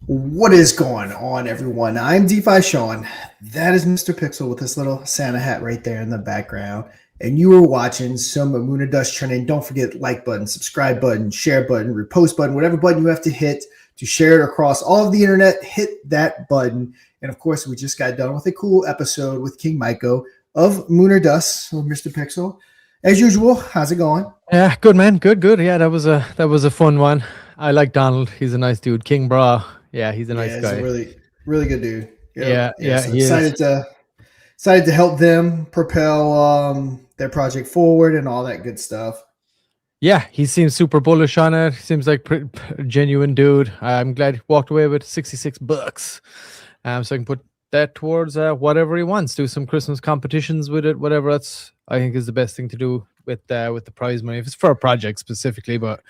What is going on, everyone? I'm DeFi Sean. That is Mr. Pixel with this little Santa hat right there in the background. And you are watching some Moon and Dust trending. Don't forget like button, subscribe button, share button, repost button, whatever button you have to hit to share it across all of the internet. Hit that button. And of course, we just got done with a cool episode with King Maiko of Moon or Dust, so Mr. Pixel. As usual, how's it going? Yeah, good man, good. Yeah, that was a fun one. I like Donald. He's a nice dude. King Bra. Yeah, he's a nice guy. He's a really good dude. Yeah. So excited to help them propel their project forward and all that good stuff. Yeah, he seems super bullish on it. Seems like a genuine dude. I'm glad he walked away with $66. So I can put that towards whatever he wants. Do some Christmas competitions with it. Whatever I think is the best thing to do with the prize money. If it's for a project specifically, but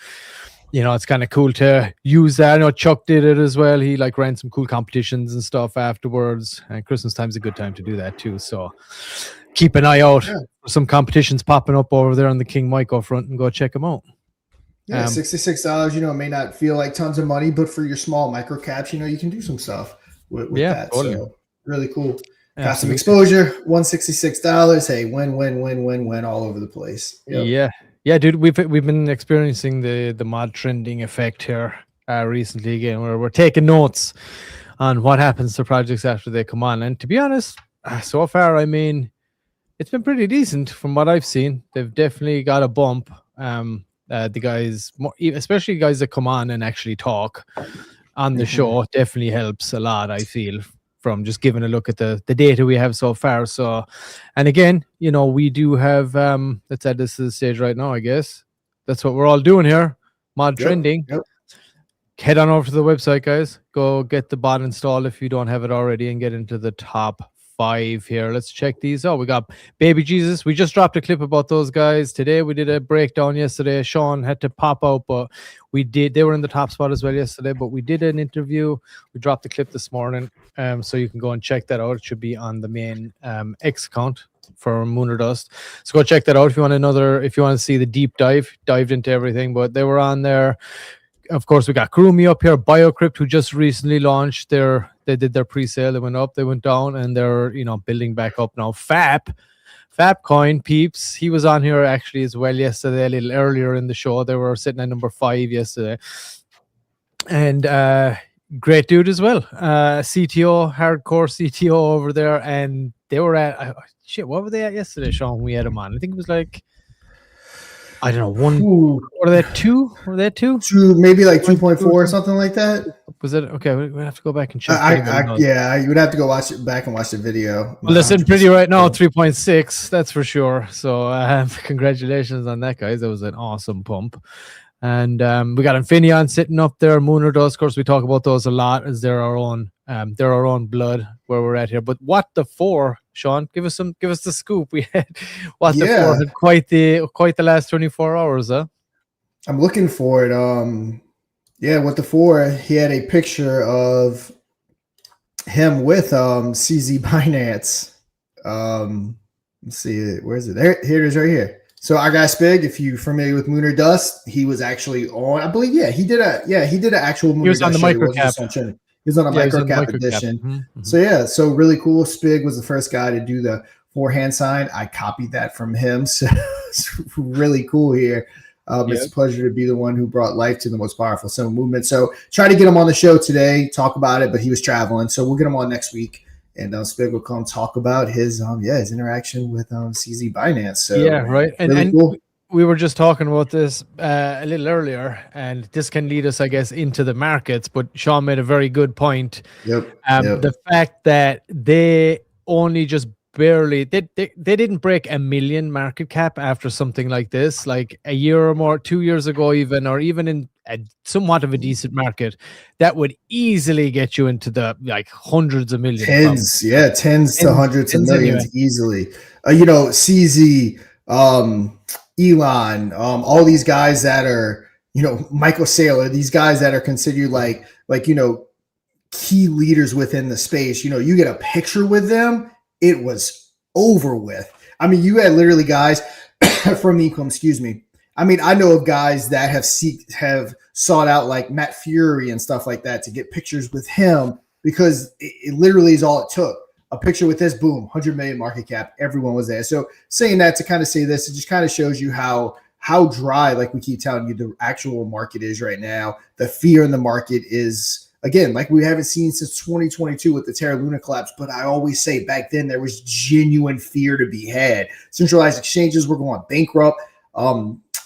it's kind of cool to use that. I know Chuck did it as well. He ran some cool competitions and stuff afterwards. And Christmas time's a good time to do that too. So keep an eye out for some competitions popping up over there on the King Maiko front and go check them out. Yeah, $66, it may not feel like tons of money, but for your small micro caps, you can do some stuff with that. Totally. So really cool. Got some exposure, $166. Hey, win all over the place. Yep. Yeah, dude, we've been experiencing the mod trending effect here recently again, where we're taking notes on what happens to projects after they come on. And to be honest, so far, it's been pretty decent from what I've seen. They've definitely got a bump. The guys, especially guys that come on and actually talk on the show, definitely helps a lot, I feel, from just giving a look at the data we have so far. So, and again, we do have, let's add this to the stage right now, I guess. That's what we're all doing here. Mod trending. Yep. Head on over to the website, guys. Go get the bot installed if you don't have it already and get into the top 5 here. Let's check these out. We got Baby Jesus. We just dropped a clip about those guys today. We did a breakdown yesterday. Sean had to pop out, but they were in the top spot as well yesterday, but we did an interview. We dropped the clip this morning, so you can go and check that out. It should be on the main X account for Moon or Dust. So go check that out if you want to see the deep dived into everything. But they were on there. Of course, we got Kurumi up here, Biocrypt, who just recently launched they did their pre-sale. They went up, they went down, and they're building back up now. Fapcoin peeps, he was on here actually as well yesterday, a little earlier in the show. They were sitting at number 5 yesterday, and great dude as well. CTO, hardcore CTO over there, and they were at what were they at yesterday, Sean? We had him on. I think it was I don't know, one. Or they 2? Were they 2? 2, maybe 2.4 or something like that. Was it okay? We have to go back and check. You would have to go back and watch the video. Well, listen, pretty right now, 3.6. That's for sure. So, congratulations on that, guys. That was an awesome pump. And we got Infinion sitting up there. Moon or Dust, of course, we talk about those a lot as they're our own blood where we're at here. But what the 4, Sean? Give us the scoop. We had the 4 had quite the last 24 hours, huh? I'm looking for it. What the 4, he had a picture of him with CZ Binance. Let's see, where is it? Here it is right here. So our guy Spig, if you're familiar with Moon or Dust, he was actually on, I believe, he did an actual Moon or Dust. He was on the microcap. He was on a microcap edition. Mm-hmm. So really cool. Spig was the first guy to do the 4-hand sign. I copied that from him. So it's really cool here. It's a pleasure to be the one who brought life to the most powerful symbol movement. So try to get him on the show today, talk about it, but he was traveling. So we'll get him on next week. And Spig will come talk about his interaction with CZ Binance. So right. And cool. We were just talking about this a little earlier, and this can lead us, I guess, into the markets. But Sean made a very good point. The fact that they only just barely they didn't break 1 million market cap after something like this, like a year or more, 2 years ago, even in somewhat of a decent market, that would easily get you into the hundreds of millions. Tens to hundreds of millions easily. CZ, Elon, all these guys that are, Michael Saylor, these guys that are considered key leaders within the space. You get a picture with them, it was over with. I mean, you had literally guys from Ecom, I mean, I know of guys that have sought out like Matt Fury and stuff like that to get pictures with him because it literally is all it took. A picture with this, boom, 100 million market cap. Everyone was there. So saying that to kind of say this, it just kind of shows you how dry, like we keep telling you, the actual market is right now. The fear in the market is, again, like we haven't seen since 2022 with the Terra Luna collapse. But I always say back then there was genuine fear to be had. Centralized exchanges were going bankrupt.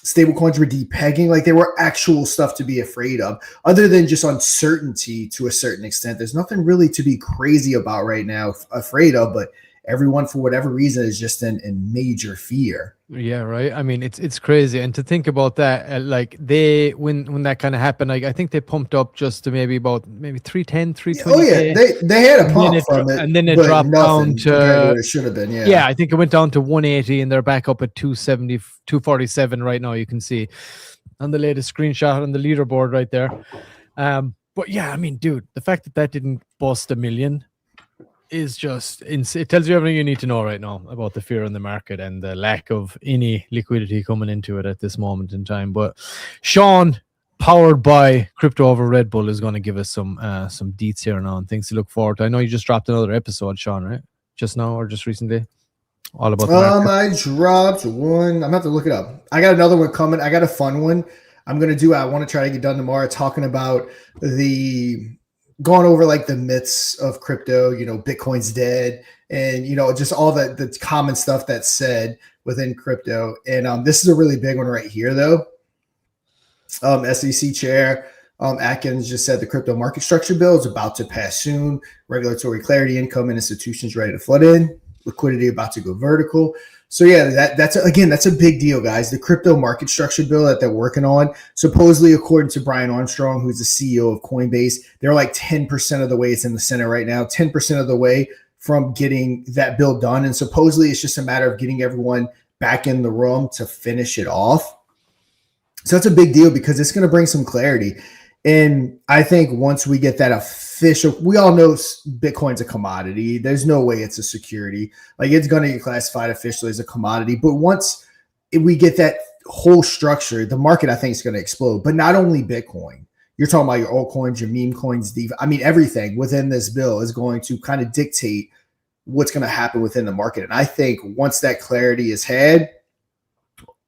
Stable coins were depegging. Like there were actual stuff to be afraid of, other than just uncertainty to a certain extent. There's nothing really to be crazy about right now, afraid of, but everyone for whatever reason is just in major fear. Yeah, right. I mean, it's crazy, and to think about that, like they when that kind of happened, like I think they pumped up just to maybe 310, 320. Oh yeah, they had a pump from it, and then it dropped down to what it should have been. Yeah, I think it went down to 180, and they're back up at 270, 247 right now. You can see on the latest screenshot on the leaderboard right there. But yeah, I mean, dude, the fact that didn't bust 1 million is just it tells you everything you need to know right now about the fear in the market and the lack of any liquidity coming into it at this moment in time. But Sean, powered by Crypto Over Red Bull, is going to give us some deets here now and things to look forward to. I know you just dropped another episode, Sean, right? Just now or just recently? All about the market. I dropped one. I'm gonna have to look it up. I got another one coming. I got a fun one I'm gonna do. I want to try to get done tomorrow, talking about going over like the myths of crypto, Bitcoin's dead, and just all the common stuff that's said within crypto. And this is a really big one right here, though. SEC chair Atkins just said the crypto market structure bill is about to pass soon. Regulatory clarity, income, and institutions ready to flood in. Liquidity about to go vertical. So yeah, that's a big deal, guys. The crypto market structure bill that they're working on, supposedly, according to Brian Armstrong, who's the CEO of Coinbase, they're like 10% of the way. It's in the Senate right now, 10% of the way from getting that bill done. And supposedly it's just a matter of getting everyone back in the room to finish it off. So that's a big deal because it's going to bring some clarity. And I think once we get that official, we all know Bitcoin's a commodity. There's no way it's a security. Like it's going to get classified officially as a commodity. But once we get that whole structure, the market, I think, is going to explode. But not only Bitcoin. You're talking about your altcoins, your meme coins, everything within this bill is going to kind of dictate what's going to happen within the market. And I think once that clarity is had,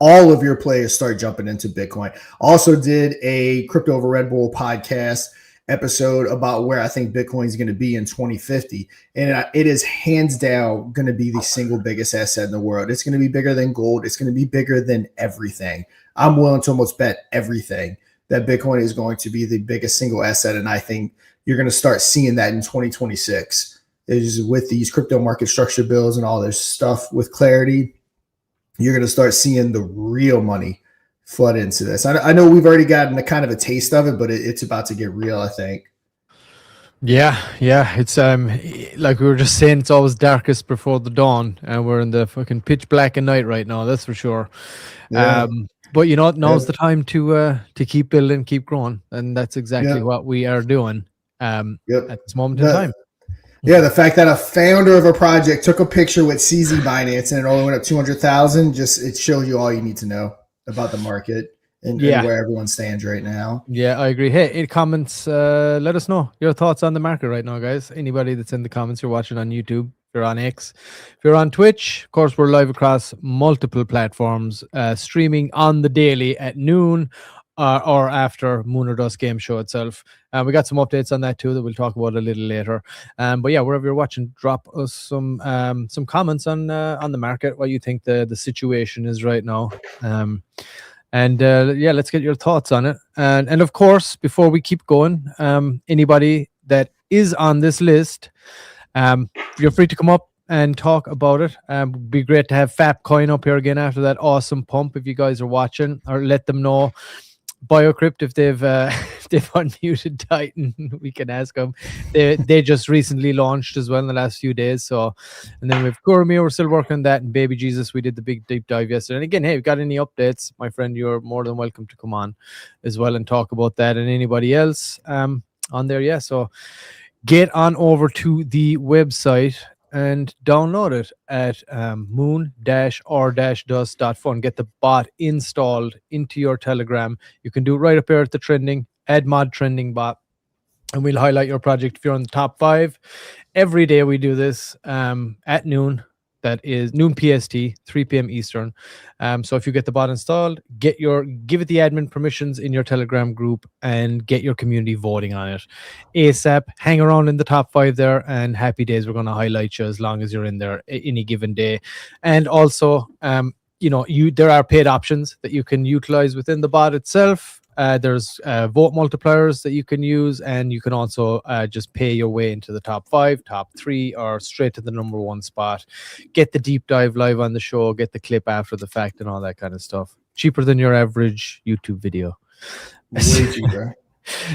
all of your players start jumping into Bitcoin. Also did a Crypto Over Red Bull podcast episode about where I think Bitcoin is going to be in 2050. And it is hands down going to be the single biggest asset in the world. It's going to be bigger than gold. It's going to be bigger than everything. I'm willing to almost bet everything that Bitcoin is going to be the biggest single asset. And I think you're going to start seeing that in 2026 is with these crypto market structure bills and all this stuff with clarity. You're going to start seeing the real money flood into this. I know we've already gotten a kind of a taste of it, but it's about to get real, I think. Yeah. It's like we were just saying, it's always darkest before the dawn, and we're in the fucking pitch black of night right now. That's for sure. Yeah. But now's the time to keep building, keep growing, and that's exactly what we are doing at this moment in time. Yeah, the fact that a founder of a project took a picture with CZ Binance and it only went up 200,000, it shows you all you need to know about the market and where everyone stands right now. Yeah, I agree. Hey, in comments, let us know your thoughts on the market right now, guys. Anybody that's in the comments, you're watching on YouTube, if you're on X, if you're on Twitch, of course, we're live across multiple platforms, streaming on the daily at noon. Or after Moon or Dust game show itself. We got some updates on that too that we'll talk about a little later. But yeah, wherever you're watching, drop us some comments on the market, what you think the situation is right now. Let's get your thoughts on it. And of course, before we keep going, anybody that is on this list, you're free to come up and talk about it. It'd be great to have Fapcoin up here again after that awesome pump. If you guys are watching, or let them know. Biocrypt, if they've unmuted Titan, we can ask them. They just recently launched as well in the last few days. So, and then with Kurumi, we're still working on that, and Baby Jesus, we did the big deep dive yesterday. And again, hey, if you've got any updates, my friend, you're more than welcome to come on as well and talk about that, and anybody else on there. Yeah, so get on over to the website and download it at moon-or-dust.fun. Get the bot installed into your Telegram. You can do it right up here at the trending, add mod trending bot, and we'll highlight your project if you're on the top 5. Every day we do this at noon. That is noon PST, 3 p.m. Eastern. So if you get the bot installed, give it the admin permissions in your Telegram group and get your community voting on it ASAP. Hang around in the top 5 there, and happy days. We're going to highlight you as long as you're in there any given day. And also, there are paid options that you can utilize within the bot itself. There's vote multipliers that you can use, and you can also just pay your way into the top 5, top 3, or straight to the number 1 spot. Get the deep dive live on the show, get the clip after the fact, and all that kind of stuff. Cheaper than your average YouTube video. Way cheaper.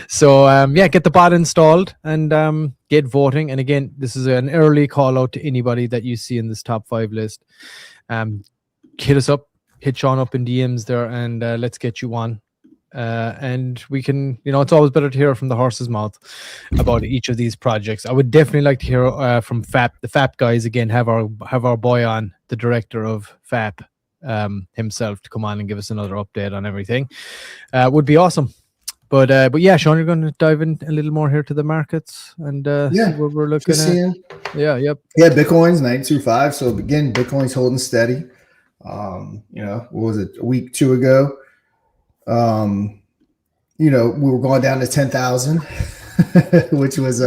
So get the bot installed and get voting. And again, this is an early call out to anybody that you see in this top 5 list. Hit us up, hit Sean up in DMs there, and let's get you on. And we can, it's always better to hear from the horse's mouth about each of these projects. I would definitely like to hear from the Fap guys again. Have our boy on, the director of Fap himself, to come on and give us another update on everything. Would be awesome. But yeah, Sean, you're going to dive in a little more here to the markets and see what we're looking at. Yeah, yep. Yeah, Bitcoin's 92.5. So again, Bitcoin's holding steady. What was it, a week, 2 ago? We were going down to 10,000, which was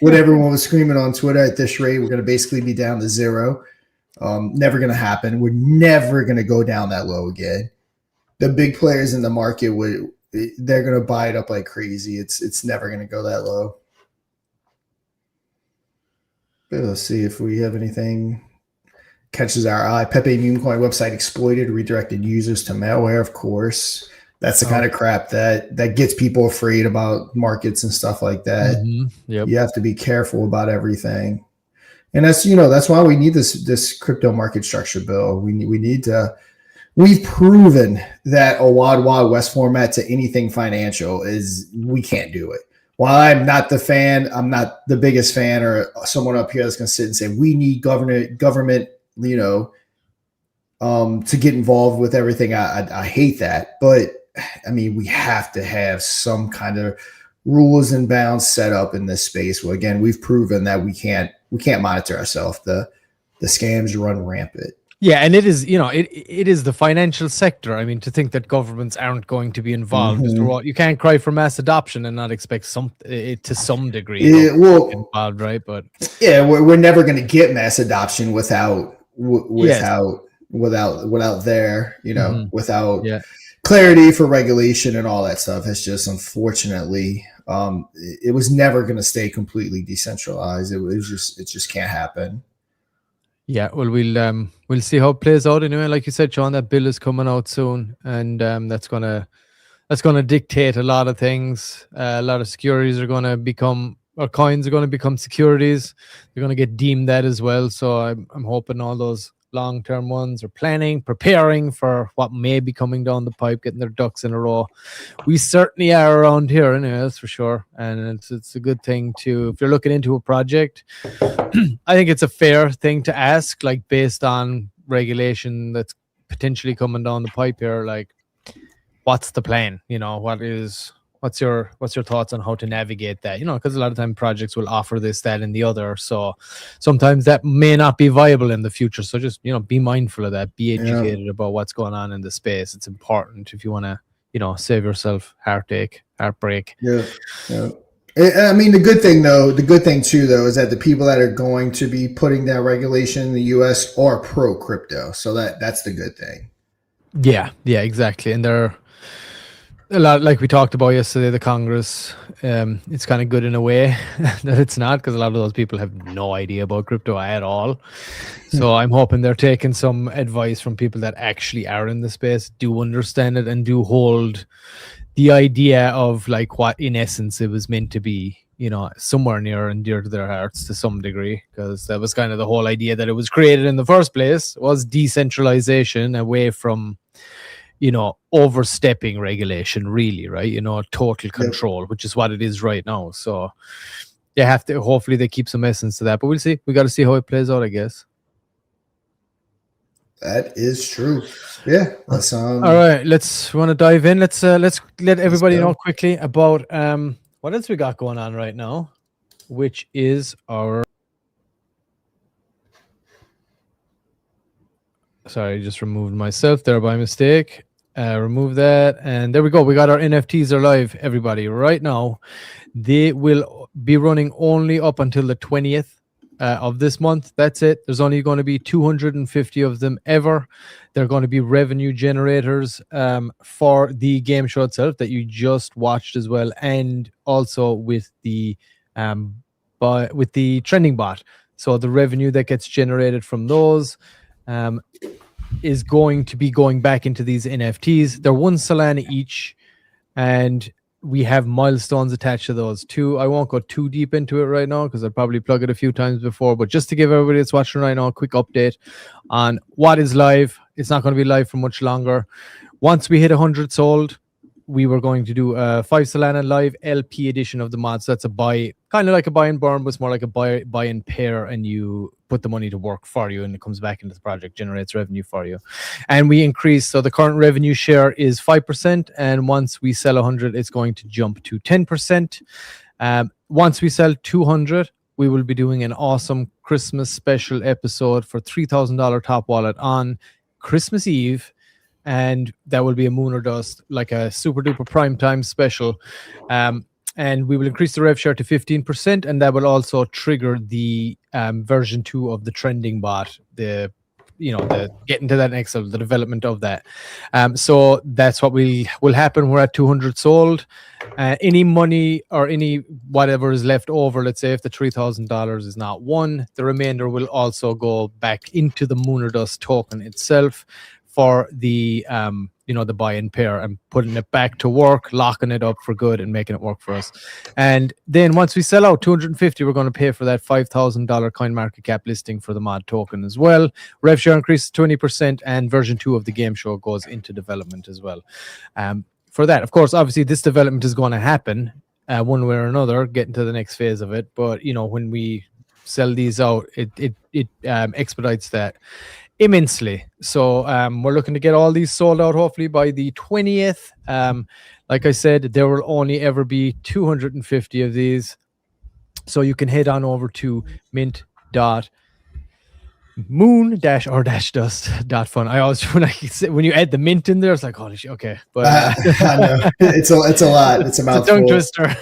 what everyone was screaming on Twitter. At this rate, we're going to basically be down to 0. Never going to happen. We're never going to go down that low again. The big players in the market they're going to buy it up like crazy. It's never going to go that low. But let's see if we have anything catches our eye. Pepe Memecoin website exploited, redirected users to malware, of course. That's the kind of crap that gets people afraid about markets and stuff like that. Mm-hmm. Yep. You have to be careful about everything. And that's why we need this crypto market structure bill. We've proven that a Wild West format to anything financial we can't do it. While I'm not the biggest fan, or someone up here that's going to sit and say we need government, to get involved with everything. I hate that, but I mean, we have to have some kind of rules and bounds set up in this space. Well, again, we've proven that we can't monitor ourselves. The scams run rampant. Yeah, and it is, it is the financial sector. I mean, to think that governments aren't going to be involved, you can't cry for mass adoption and not expect to some degree involved, right? But yeah, we're never going to get mass adoption without their, without clarity for regulation and all that stuff. It's just, unfortunately, it was never going to stay completely decentralized. It just can't happen. Yeah, well, we'll see how it plays out anyway. Like you said, Sean, that bill is coming out soon, and that's gonna dictate a lot of things. A lot of securities are gonna become, or coins are gonna become securities. They're gonna get deemed that as well. So I'm hoping all those long-term ones are preparing for what may be coming down the pipe, getting their ducks in a row. We certainly are around here anyway, that's for sure. And it's a good thing if you're looking into a project, I think it's a fair thing to ask, like, based on regulation that's potentially coming down the pipe here, like, what's the plan? What's your thoughts on how to navigate that? Because a lot of time projects will offer this, that, and the other. So sometimes that may not be viable in the future. So just, be mindful of that. Be educated about what's going on in the space. It's important if you want to, save yourself heartbreak. Yeah. I mean, the good thing too, is that the people that are going to be putting that regulation in the US are pro crypto. So that's the good thing. Yeah, exactly. And they're a lot, like we talked about yesterday, the Congress, it's kind of good in a way that it's not, because a lot of those people have no idea about crypto at all. So I'm hoping they're taking some advice from people that actually are in the space, do understand it, and do hold the idea of, like, what in essence it was meant to be, somewhere near and dear to their hearts to some degree, because that was kind of the whole idea that it was created in the first place, was decentralization away from overstepping regulation, really, right? Total control, which is what it is right now. So you have to, hopefully they keep some essence to that, but we'll see. We got to see how it plays out, I guess. That is true. Yeah. Let's All right, want to dive in. Let's let everybody know quickly about what else we got going on right now, which is our. Sorry, I just removed myself there by mistake. Remove that, and there we go. We got our NFTs are live, everybody, right now. They will be running only up until the 20th of this month. That's it. There's only going to be 250 of them ever. They're going to be revenue generators for the game show itself that you just watched as well, and also with the trending bot. So the revenue that gets generated from those is going to be going back into these NFTs. They're 1 Solana each, and we have milestones attached to those too. I won't go too deep into it right now because I'll probably plug it a few times before, but just to give everybody that's watching right now a quick update on what is live. It's not going to be live for much longer. Once we hit 100 sold, we were going to do a 5 Solana live LP edition of the mod. So that's a buy, kind of like a buy and burn, but it's more like a buy and pair, and you put the money to work for you and it comes back into the project, generates revenue for you. And we increase, so the current revenue share is 5%, and once we sell 100, it's going to jump to 10%. Once we sell 200, we will be doing an awesome Christmas special episode for $3,000 top wallet on Christmas Eve. And that will be a Moon or Dust, like a super duper prime time special. And we will increase the rev share to 15%, and that will also trigger the version 2 of the trending bot, the getting to that next level, the development of that. So that's what will happen. We're at 200 sold. Any money or any whatever is left over, let's say if the $3,000 is not won, the remainder will also go back into the Moon or Dust token itself for the the buy and pair, and putting it back to work, locking it up for good and making it work for us. And then once we sell out 250, we're going to pay for that $5,000 coin market cap listing for the mod token as well. Rev share increases 20%, and version 2 of the game show goes into development as well. For that, of course, obviously this development is going to happen one way or another, getting to the next phase of it. But when we sell these out, it expedites that immensely. So we're looking to get all these sold out hopefully by the 20th. Like I said, there will only ever be 250 of these, so you can head on over to mint.moon-or-dust.fun. I always when you add the mint in there, it's like holy shit. Okay, but I know it's a lot. It's a mouthful. It's a tongue twister.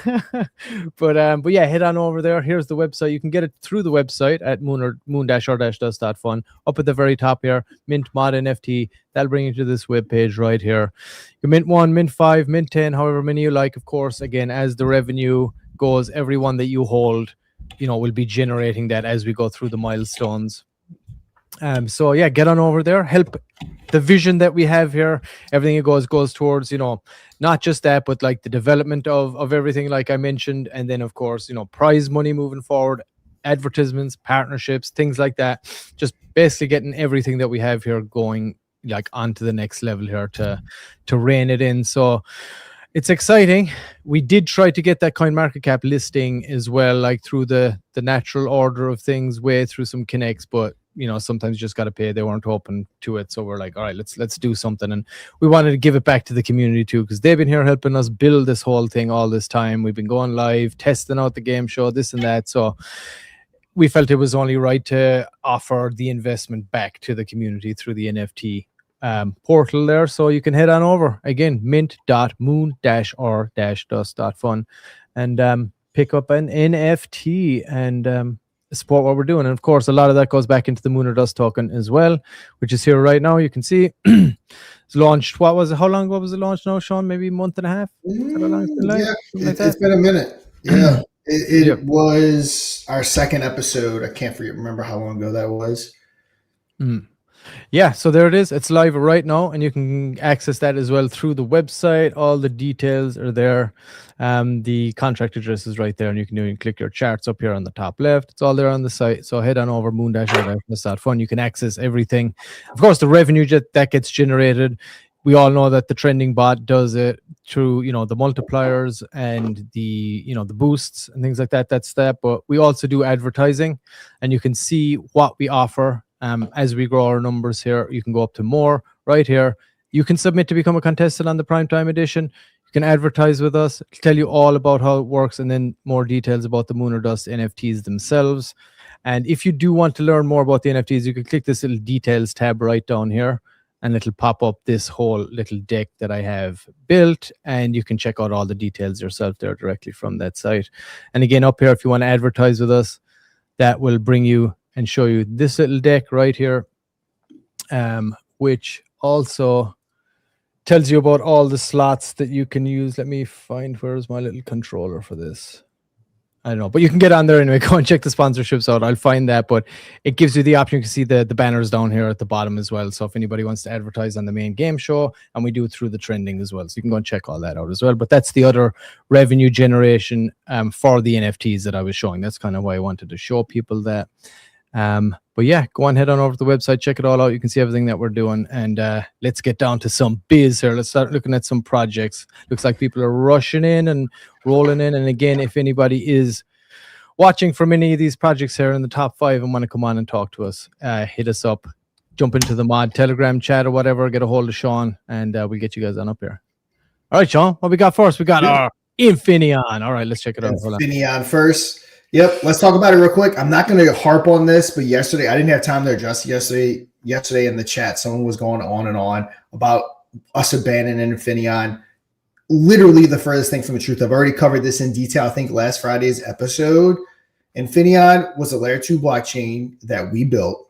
but yeah, head on over there. Here's the website. You can get it through the website at moon-or-dust.fun. Up at the very top here, mint mod NFT. That'll bring you to this web page right here. You mint 1, mint 5, mint 10, however many you like. Of course, again, as the revenue goes, every one that you hold, will be generating that as we go through the milestones. So yeah, get on over there, help the vision that we have here. Everything it goes towards, not just that, but like the development of everything, like I mentioned. And then of course, prize money moving forward, advertisements, partnerships, things like that. Just basically getting everything that we have here going like onto the next level here to rein it in. So it's exciting. We did try to get that coin market cap listing as well, like through the natural order of things, way through some connects, but sometimes you just got to pay. They weren't open to it, so we're like, all right, let's do something. And we wanted to give it back to the community too, because they've been here helping us build this whole thing all this time. We've been going live, testing out the game show, this and that. So we felt it was only right to offer the investment back to the community through the NFT portal there. So you can head on over again, mint.moon-or-dust.fun, and pick up an NFT and support what we're doing. And of course, a lot of that goes back into the Moon or Dust token as well, which is here right now. You can see it's launched. How long ago was it launched now, Sean? Maybe a month and a half? Yeah, it's been a minute. Yeah. It was our second episode. I can't remember how long ago that was. Yeah, so there it is. It's live right now, and you can access that as well through the website. All the details are there. The contract address is right there, and you can click your charts up here on the top left. It's all there on the site. So head on over moon-or-dust.fun. You can access everything. Of course, the revenue that gets generated we all know that the trending bot does it through, the multipliers and the, the boosts and things like that. That's that. But we also do advertising, and you can see what we offer as we grow our numbers here. You can go up to more right here. You can submit to become a contestant on the Primetime Edition. You can advertise with us, tell you all about how it works, and then more details about the Moon or Dust NFTs themselves. And if you do want to learn more about the NFTs, you can click this little details tab right down here, and it'll pop up this whole little deck that I have built, and you can check out all the details yourself there directly from that site. And again, up here, if you want to advertise with us, that will bring you and show you this little deck right here, which also tells you about all the slots that you can use. Let me find, where's my little controller for this? I don't know, but you can get on there anyway. Go and check the sponsorships out. I'll find that, but it gives you the option. You can see the banners down here at the bottom as well. So if anybody wants to advertise on the main game show, and we do it through the trending as well. So you can go and check all that out as well. But that's the other revenue generation for the NFTs that I was showing. That's kind of why I wanted to show people that. But yeah, go on, head on over to the website, check it all out. You can see everything that we're doing, and let's get down to some biz here. Let's start looking at some projects. Looks like people are rushing in and rolling in. And again, if anybody is watching from any of these projects here in the top 5 and want to come on and talk to us, hit us up, jump into the mod Telegram chat or whatever, get a hold of Sean, and we'll get you guys on up here. All right, Sean, what we got first? We got our Infinion. All right, let's check it out. Infinion first. Yep, let's talk about it real quick. I'm not going to harp on this, but yesterday, I didn't have time to address yesterday in the chat. Someone was going on and on about us abandoning Infinion. Literally the furthest thing from the truth. I've already covered this in detail, I think, last Friday's episode. Infinion was a layer 2 blockchain that we built.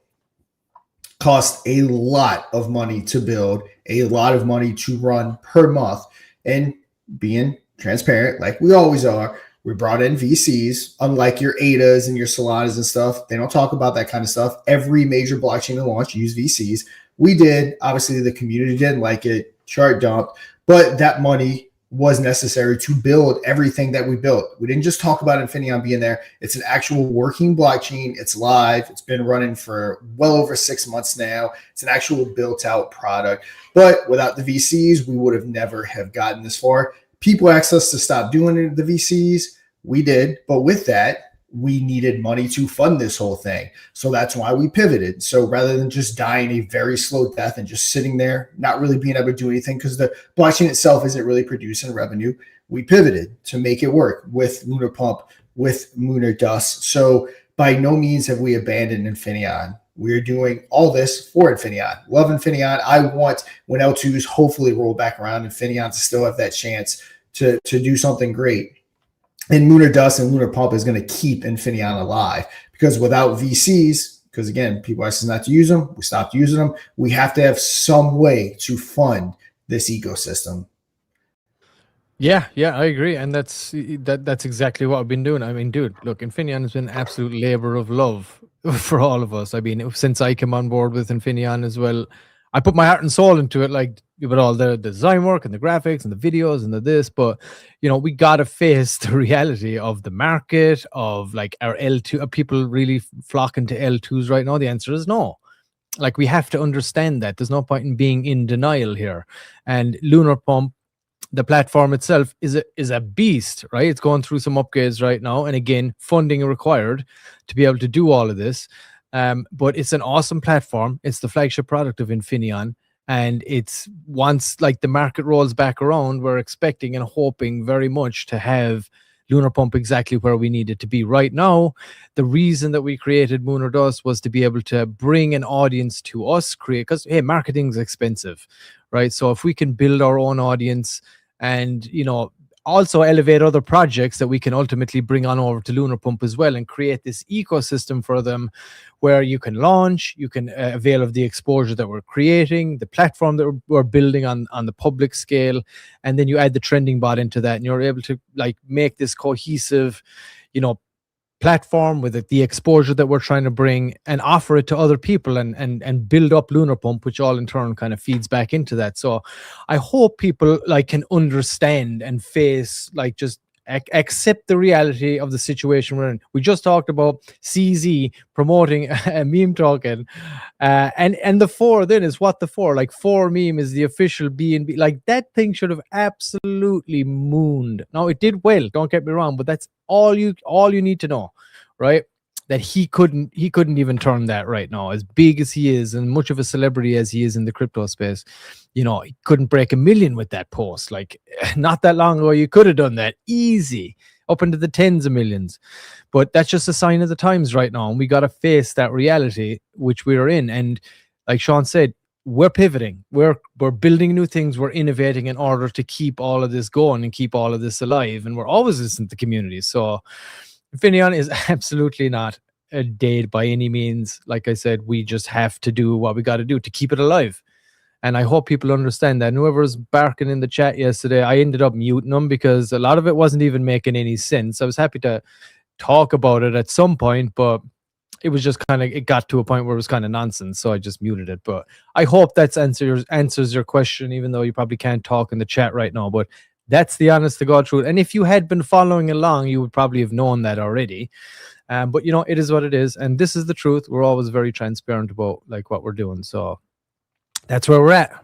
Cost a lot of money to build, a lot of money to run per month. And being transparent, like we always are, we brought in VCs, unlike your ADAs and your Solanas and stuff. They don't talk about that kind of stuff. Every major blockchain to launch use VCs. We did. Obviously, the community didn't like it. Chart dumped. But that money was necessary to build everything that we built. We didn't just talk about Infinion being there. It's an actual working blockchain. It's live. It's been running for well over 6 months now. It's an actual built-out product. But without the VCs, we would have never have gotten this far. People asked us to stop doing the VCs. We did. But with that, we needed money to fund this whole thing. So that's why we pivoted. So rather than just dying a very slow death and just sitting there, not really being able to do anything because the blockchain itself isn't really producing revenue, we pivoted to make it work with Lunar Pump, with Moon or Dust. So by no means have we abandoned Infinion. We're doing all this for Infinion. Love Infinion. I want, when L2s hopefully roll back around, Infinion to still have that chance to do something great. And Moon or Dust and Lunar Pump is going to keep Infinion alive, because without VCs, because again, people asked us not to use them, we stopped using them. We have to have some way to fund this ecosystem. Yeah, I agree, and that's exactly what I've been doing. I mean, dude, look, Infinion has been an absolute labor of love for all of us. I mean, since I came on board with Infinion as well, I put my heart and soul into it, like with all the design work and the graphics and the videos and the this. But we gotta face the reality of the market, of like our L2. Are people really flocking to L2s right now? The answer is no. Like, we have to understand that. There's no point in being in denial here. And Lunar Pump, the platform itself, is a beast, right? It's going through some upgrades right now, and again, funding required to be able to do all of this. But it's an awesome platform. It's the flagship product of Infinion, and it's, once like the market rolls back around, we're expecting and hoping very much to have Lunar Pump exactly where we need it to be. Right now, the reason that we created Moon or Dust was to be able to bring an audience to us, because hey, marketing is expensive, right? So if we can build our own audience and also elevate other projects that we can ultimately bring on over to Lunar Pump as well, and create this ecosystem for them where you can launch, you can avail of the exposure that we're creating, the platform that we're building on the public scale, and then you add the trending bot into that, and you're able to like make this cohesive, platform with the exposure that we're trying to bring, and offer it to other people, and build up Lunar Pump, which all in turn kind of feeds back into that. So I hope people like can understand and face like just Accept the reality of the situation we're in. We just talked about CZ promoting a meme token, and the 4 then is what the 4, like 4 meme is the official BNB. Like that thing should have absolutely mooned. Now it did well, don't get me wrong, but that's all you need to know, right? That he couldn't even turn that right now, as big as he is and much of a celebrity as he is in the crypto space. You know, he couldn't break 1 million with that post. Like not that long ago, you could have done that easy, up into the tens of millions. But that's just a sign of the times right now, and we got to face that reality which we're in. And like Sean said, we're pivoting, we're building new things, we're innovating in order to keep all of this going and keep all of this alive. And we're always listening to the community. So Infinion is absolutely not a dead by any means. Like I said, we just have to do what we got to do to keep it alive. And I hope people understand that. And whoever was barking in the chat yesterday, I ended up muting them because a lot of it wasn't even making any sense. I was happy to talk about it at some point, but it was just kind of, it got to a point where it was kind of nonsense. So I just muted it. But I hope that answers your question, even though you probably can't talk in the chat right now. But that's the honest to God truth. And if you had been following along, you would probably have known that already. But you know, it is what it is. And this is the truth. We're always very transparent about like what we're doing. So that's where we're at.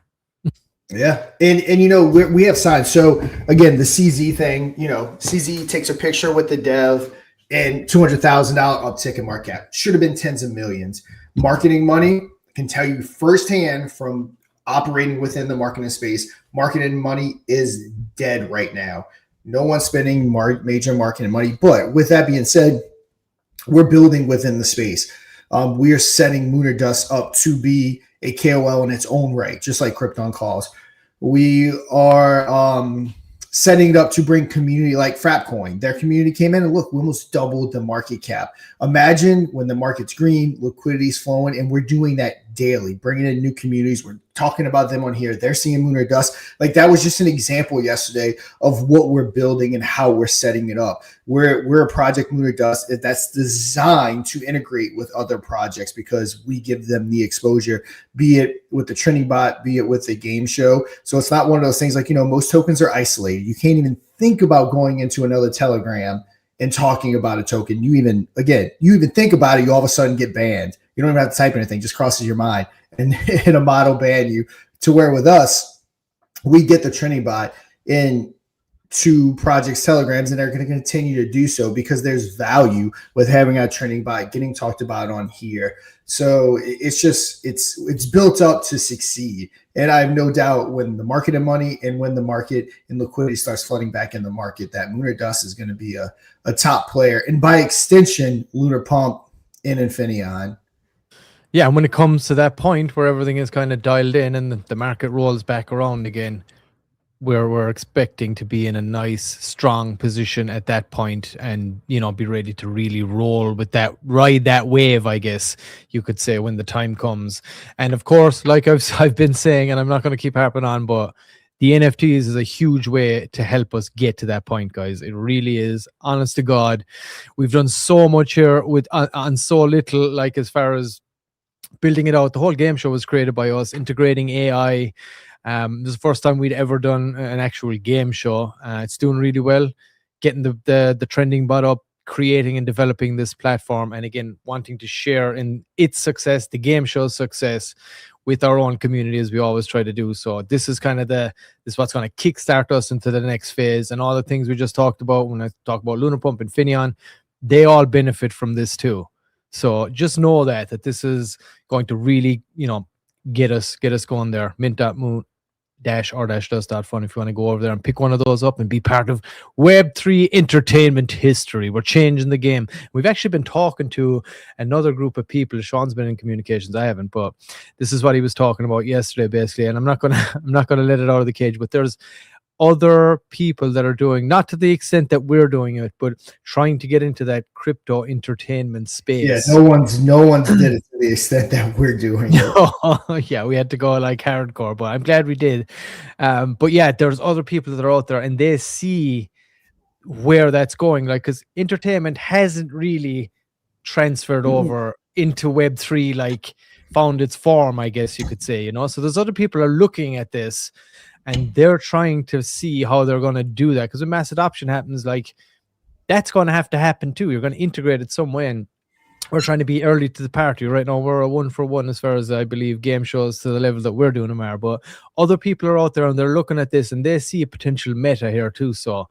Yeah. And you know, we have signs. So again, the CZ thing, you know, CZ takes a picture with the dev and $200,000 uptick in market cap. Should have been tens of millions. Marketing money, I can tell you firsthand from operating within the marketing space, marketing money is dead right now. No one's spending major marketing money. But with that being said, we're building within the space. We are setting Moon or Dust up to be a KOL in its own right, just like Krypton calls. We are setting it up to bring community like Fapcoin. Their community came in and look, we almost doubled the market cap. Imagine when the market's green, liquidity's flowing, and we're doing that daily, bringing in new communities. We're talking about them on here. They're seeing Moon or Dust. Like that was just an example yesterday of what we're building and how we're setting it up. We're a project Moon or Dust that's designed to integrate with other projects because we give them the exposure, be it with the trending bot, be it with the game show. So it's not one of those things like, you know, most tokens are isolated. You can't even think about going into another Telegram and talking about a token. You even think about it, you all of a sudden get banned. You don't even have to type anything, just crosses your mind and a model ban you. To where with us, we get the trending bot in to projects telegrams, and they're going to continue to do so because there's value with having our trending bot getting talked about on here. So it's just it's built up to succeed, and I have no doubt when the market and money and when the market and liquidity starts flooding back in the market, that Moon or Dust is going to be a top player, and by extension Lunar Pump and Infinion. Yeah, and when it comes to that point where everything is kind of dialed in and the market rolls back around again, where we're expecting to be in a nice, strong position at that point and, you know, be ready to really roll with that, ride that wave, I guess you could say, when the time comes. And of course, like I've been saying, and I'm not going to keep harping on, but the NFTs is a huge way to help us get to that point, guys. It really is. Honest to God, we've done so much here with on so little, like as far as building it out. The whole game show was created by us, integrating AI. This is the first time we'd ever done an actual game show. It's doing really well, getting the trending bot up, creating and developing this platform, and again, wanting to share in its success, the game show's success, with our own community, as we always try to do. So this is kind of this is what's going to kickstart us into the next phase, and all the things we just talked about. When I talk about Lunar Pump and Infinion, they all benefit from this too. So just know that this is going to really, you know, get us going there. Mint.moon _dust.fun if you want to go over there and pick one of those up and be part of Web3 entertainment history. We're changing the game. We've actually been talking to another group of people. Sean's been in communications, I haven't, but this is what he was talking about yesterday, basically. And I'm not gonna let it out of the cage, but there's other people that are doing, not to the extent that we're doing it, but trying to get into that crypto entertainment space. Yeah, no one's did it to the extent that we're doing it. Yeah, we had to go like hardcore, but I'm glad we did. But yeah, there's other people that are out there and they see where that's going, like, because entertainment hasn't really transferred over into Web3, like found its form, I guess you could say, you know. So there's other people are looking at this and they're trying to see how they're going to do that, because when mass adoption happens, like, that's going to have to happen too. You're going to integrate it some way, and we're trying to be early to the party right now. We're a 1-for-1 as far as I believe game shows to the level that we're doing them are, but other people are out there and they're looking at this and they see a potential meta here too. So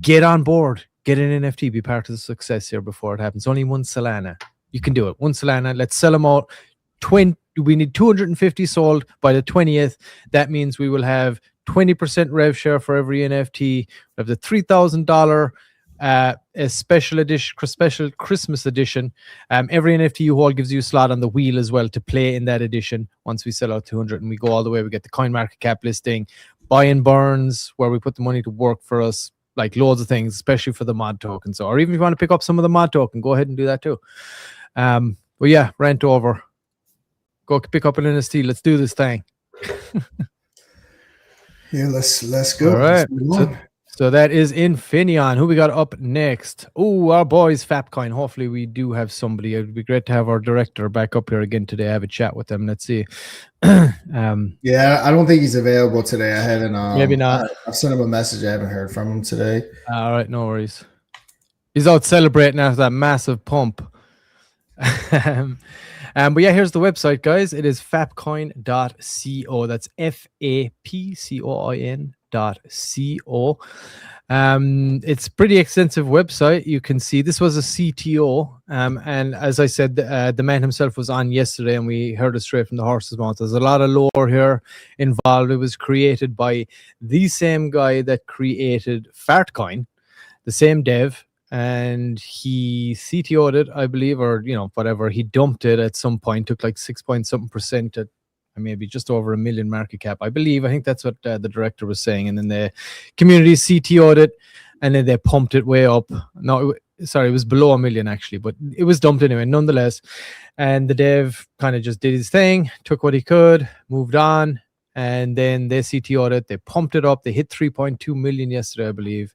get on board, get an NFT, be part of the success here before it happens. Only 1 Solana. You can do it. 1 Solana. Let's sell them out. We need 250 sold by the 20th. That means we will have 20% rev share for every NFT. We have the $3,000 a special edition, special Christmas edition. Every NFT you hold gives you a slot on the wheel as well to play in that edition. Once we sell out 200 and we go all the way, we get the coin market cap listing, buy and burns, where we put the money to work for us, like loads of things, especially for the mod token. So, or even if you want to pick up some of the mod token, go ahead and do that too. But yeah, rant over. Go pick up an NFT. Let's do this thing. Yeah, let's go. All right. So that is Infinion. Who we got up next? Oh, our boys Fapcoin. Hopefully we do have somebody. It would be great to have our director back up here again today. Have a chat with them. Let's see. Yeah, I don't think he's available today. I haven't. Maybe not. I've sent him a message. I haven't heard from him today. All right, no worries. He's out celebrating after that massive pump. But yeah, here's the website, guys. It is fapcoin.co. That's FAPCOIN.co. It's pretty extensive website. You can see this was a CTO, and as I said, the man himself was on yesterday, and we heard it straight from the horse's mouth. There's a lot of lore here involved. It was created by the same guy that created Fartcoin, the same dev, and he CTO'd it, I believe, or whatever. He dumped it at some point, took like 6% at maybe just over $1 million market cap, I believe. I think that's what the director was saying. And then the community CTO'd it, and then they pumped it way up. No, sorry, it was below $1 million actually, but it was dumped anyway, nonetheless. And the dev kind of just did his thing, took what he could, moved on, and then they CTO'd it. They pumped it up. They hit 3.2 million yesterday, I believe,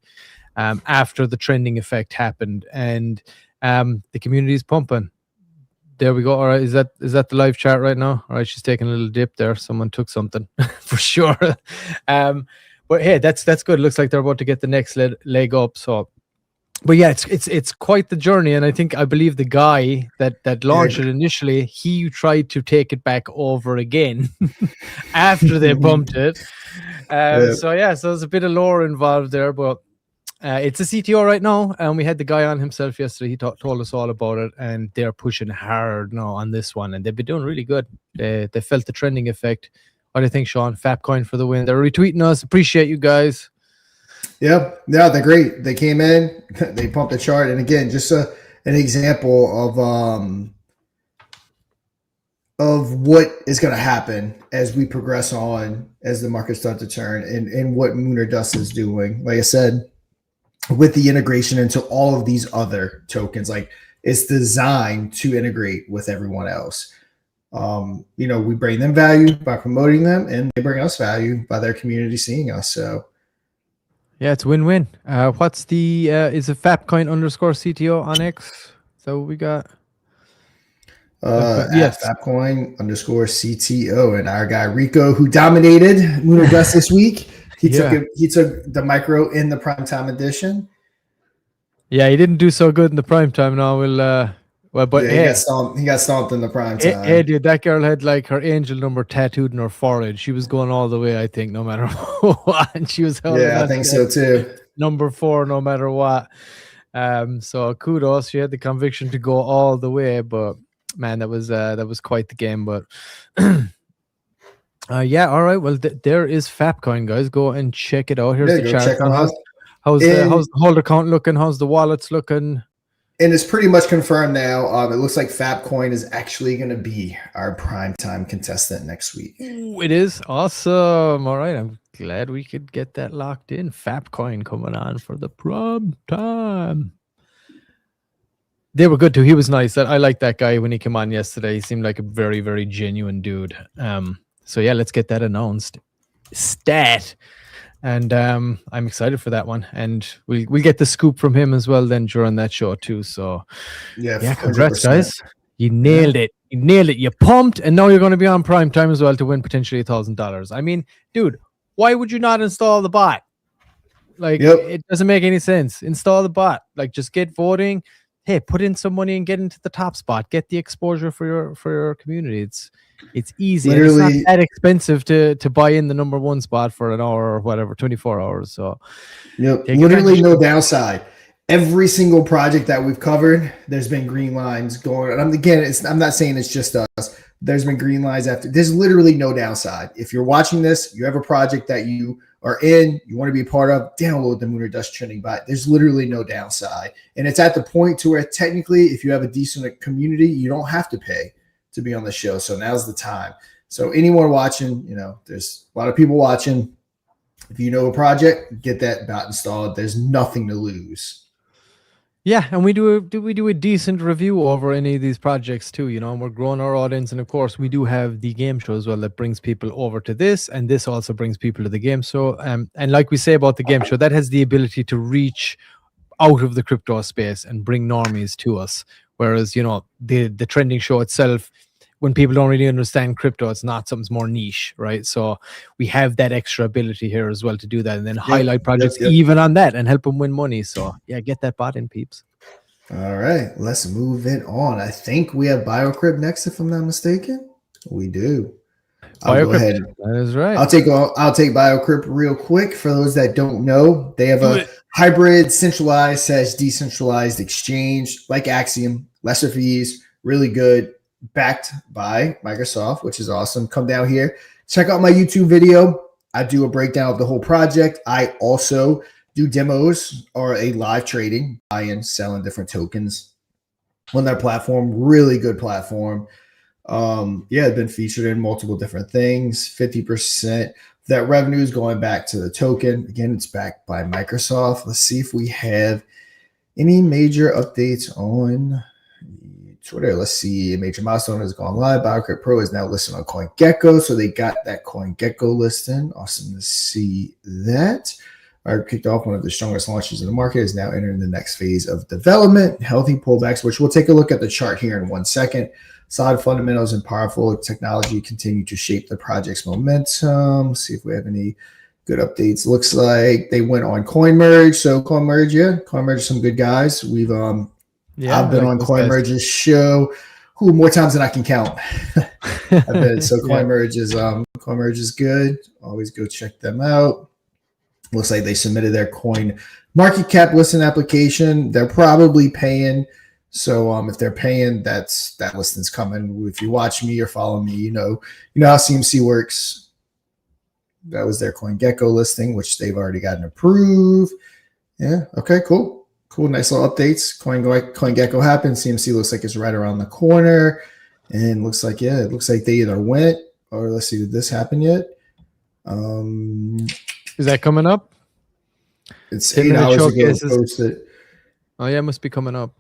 after the trending effect happened, and the community is pumping. There we go. All right, is that the live chat right now? All right, she's taking a little dip there. Someone took something for sure. But hey, that's good. It looks like they're about to get the next leg up. So, but yeah, it's quite the journey, and I believe the guy that launched it initially, he tried to take it back over again after they pumped it. So there's a bit of lore involved there, but. It's a CTO right now, and we had the guy on himself yesterday. He told us all about it, and they're pushing hard now on this one, and they've been doing really good. They felt the trending effect. What do you think, Sean? Fapcoin for the win. They're retweeting us. Appreciate you guys. Yeah, they're great. They came in, they pumped the chart, and again, just an example of what is going to happen as we progress on, as the market starts to turn, and what Moon or Dust is doing. Like I said, with the integration into all of these other tokens, like it's designed to integrate with everyone else. We bring them value by promoting them, and they bring us value by their community seeing us. So yeah, it's win-win. What's the is it Fapcoin _CTO on X? So we got yes, Fapcoin _CTO, and our guy Rico, who dominated Moon or Dust this week. He took the micro in the primetime edition. Yeah, he didn't do so good in the primetime. Now he got stomped in the primetime. Hey, dude, that girl had like her angel number tattooed in her forehead. She was going all the way, I think, no matter what. And she was I think so too. Number 4, no matter what. So kudos. She had the conviction to go all the way, but man, that was quite the game. But yeah, all right. Well, there is Fapcoin, guys. Go and check it out. Here's the chart. How's the holder count looking? How's the wallets looking? And it's pretty much confirmed now. It looks like Fapcoin is actually going to be our primetime contestant next week. Ooh, it is awesome. All right, I'm glad we could get that locked in. Fapcoin coming on for the prime time. They were good too. He was nice. I liked that guy when he came on yesterday. He seemed like a very, very genuine dude. So yeah, let's get that announced. Stat. And I'm excited for that one. And we'll get the scoop from him as well then during that show too. So yeah, congrats 100%. Guys. You nailed it. You nailed it. You pumped, and now you're going to be on prime time as well to win potentially $1,000. I mean, dude, Why would you not install the bot? Like, Yep. it doesn't make any sense. Install the bot. Like, just get voting. Hey, put in some money and get into the top spot. Get the exposure for your community. It's easy. And it's not Literally, that expensive to buy in the number one spot for an hour or whatever, 24 hours. So yep, take literally advantage. no downside. Every single project that we've covered, there's been green lines going. And I'm not saying it's just us. There's been green lines after. There's literally no downside. If you're watching this, you have a project that you are in, you want to be a part of, download the Moon or Dust Trending bot. There's literally no downside. And it's at the point to where technically, if you have a decent community, you don't have to pay to be on the show. So now's the time. So anyone watching, there's a lot of people watching. If you know a project, get that bot installed. There's nothing to lose. Yeah, and we do a decent review over any of these projects too, and we're growing our audience. And of course, we do have the game show as well that brings people over to this, and this also brings people to the game show. And like we say about the game show, that has the ability to reach out of the crypto space and bring normies to us. Whereas, the trending show itself, when people don't really understand crypto, it's not something's more niche, right? So we have that extra ability here as well to do that, and then highlight projects even on that and help them win money. So yeah, get that bot in, peeps. All right, let's move it on. I think we have Biocrypt next, if I'm not mistaken. We do. I'll go ahead. That is right. I'll take Biocrypt real quick. For those that don't know, they have a hybrid centralized / decentralized exchange like Axiom, lesser fees, really good, backed by Microsoft, which is awesome. Come down here, check out my YouTube video. I do a breakdown of the whole project. I also do demos or a live trading, buying, selling different tokens on their platform. Really good platform. It's been featured in multiple different things. 50% that revenue is going back to the token. Again, it's backed by Microsoft. Let's see if we have any major updates on Twitter. Let's see. A major milestone has gone live. Biocrypt Pro is now listed on CoinGecko. So they got that CoinGecko listing. Awesome to see that. I kicked off one of the strongest launches in the market, is now entering the next phase of development. Healthy pullbacks, which we'll take a look at the chart here in 1 second. Solid fundamentals and powerful technology continue to shape the project's momentum. Let's see if we have any good updates. Looks like they went on CoinMerge. So CoinMerge, some good guys. I've been on CoinMerge's show more times than I can count. CoinMerge is good. Always go check them out. Looks like they submitted their coin market cap listing application. They're probably paying. So if they're paying, that listing's coming. If you watch me or follow me, you know how CMC works. That was their CoinGecko listing, which they've already gotten approved. Yeah. Okay, cool. Nice little updates. CoinGecko happened. CMC looks like it's right around the corner. And looks like they either went or let's see, did this happen yet? Is that coming up? It's 8 hours ago posted. Oh yeah, it must be coming up.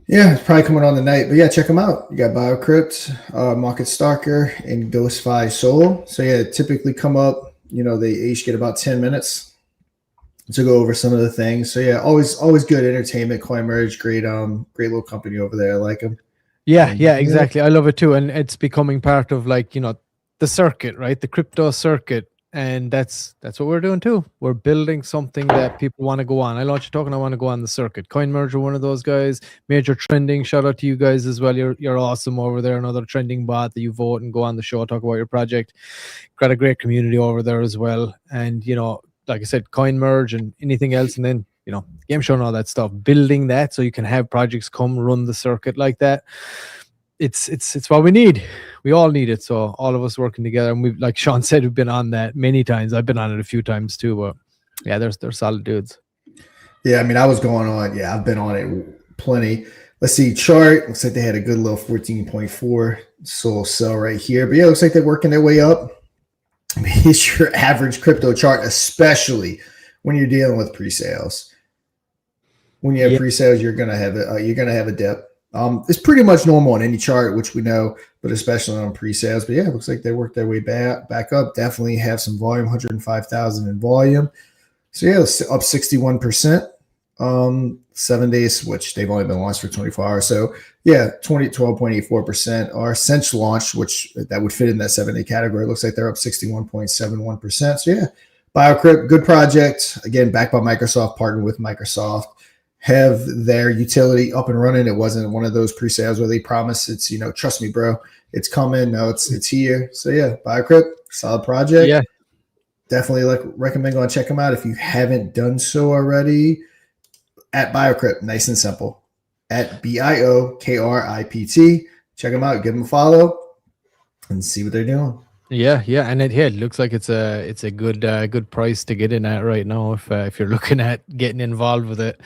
Yeah, it's probably coming on tonight. But yeah, check them out. You got Biocrypt, Market Stalker, and GhostFi Soul. So yeah, typically come up. They each get about 10 minutes to go over some of the things. So yeah, always good entertainment. CoinMerge, great little company over there. I like them. Yeah, exactly. I love it too, and it's becoming part of the circuit, right? The crypto circuit. And that's what we're doing too. We're building something that people want to go on. I launched a token. I want to go on the circuit. CoinMerge are one of those guys. Major Trending. Shout out to you guys as well. You're awesome over there. Another trending bot that you vote and go on the show, talk about your project. Got a great community over there as well. And like I said, CoinMerge and anything else, and then game show and all that stuff. Building that so you can have projects come run the circuit like that. It's what we need. We all need it. So all of us working together, and we've, like Sean said, we've been on that many times. I've been on it a few times too, but yeah, they're solid dudes. Yeah, I mean, I was going on. Yeah, I've been on it plenty. Let's see, chart. Looks like they had a good little 14.4 soul sell right here. But yeah, looks like they're working their way up. I mean, it's your average crypto chart, especially when you're dealing with pre-sales. When you have pre-sales, you're gonna have a dip. It's pretty much normal on any chart, which we know, but especially on pre-sales. But yeah, it looks like they worked their way back up. Definitely have some volume, 105,000 in volume. So yeah, it's up 61%. 7-day switch. They've only been launched for 24 hours. So yeah, 12.84% are since launch, which that would fit in that 7-day category. It looks like they're up 61.71%. So yeah, Biocrypt, good project. Again, backed by Microsoft, partnered with Microsoft, have their utility up and running. It wasn't one of those pre-sales where they promise it's, trust me, bro, it's coming. No, it's here. So yeah, Biocrypt, solid project. Yeah. Definitely recommend going check them out if you haven't done so already. At Biocrypt, nice and simple. At BIOKRIPT. Check them out, give them a follow, and see what they're doing. Yeah, and it looks like it's a good price to get in at right now if you're looking at getting involved with it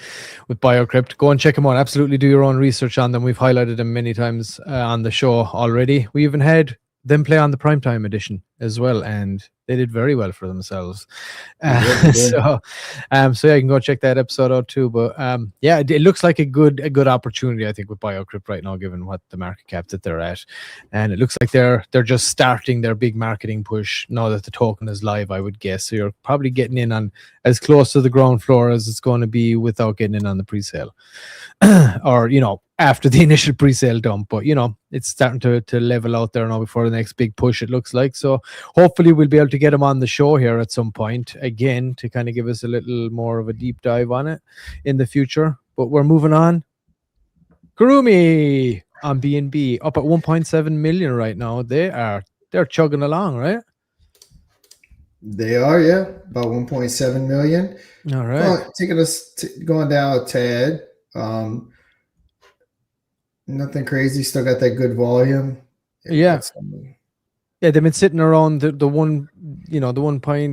with Biocrypt. Go and check them out. Absolutely do your own research on them. We've highlighted them many times on the show already. We even had them play on the primetime edition as well, and they did very well for themselves. So yeah, you can go check that episode out too. But yeah, it looks like a good opportunity, I think, with Biocrypt right now, given what the market cap that they're at, and it looks like they're just starting their big marketing push now that the token is live, I would guess. So you're probably getting in on as close to the ground floor as it's going to be without getting in on the pre-sale, or after the initial pre-sale dump. But it's starting to level out there now before the next big push, it looks like. So hopefully we'll be able to get him on the show here at some point again to kind of give us a little more of a deep dive on it in the future. But we're moving on. Kurumi on BNB up at 1.7 million right now. They're chugging along, right? They are, yeah, about 1.7 million. All right. Going down a tad. Nothing crazy. Still got that good volume. Yeah. Yeah, they've been sitting around the 1.7,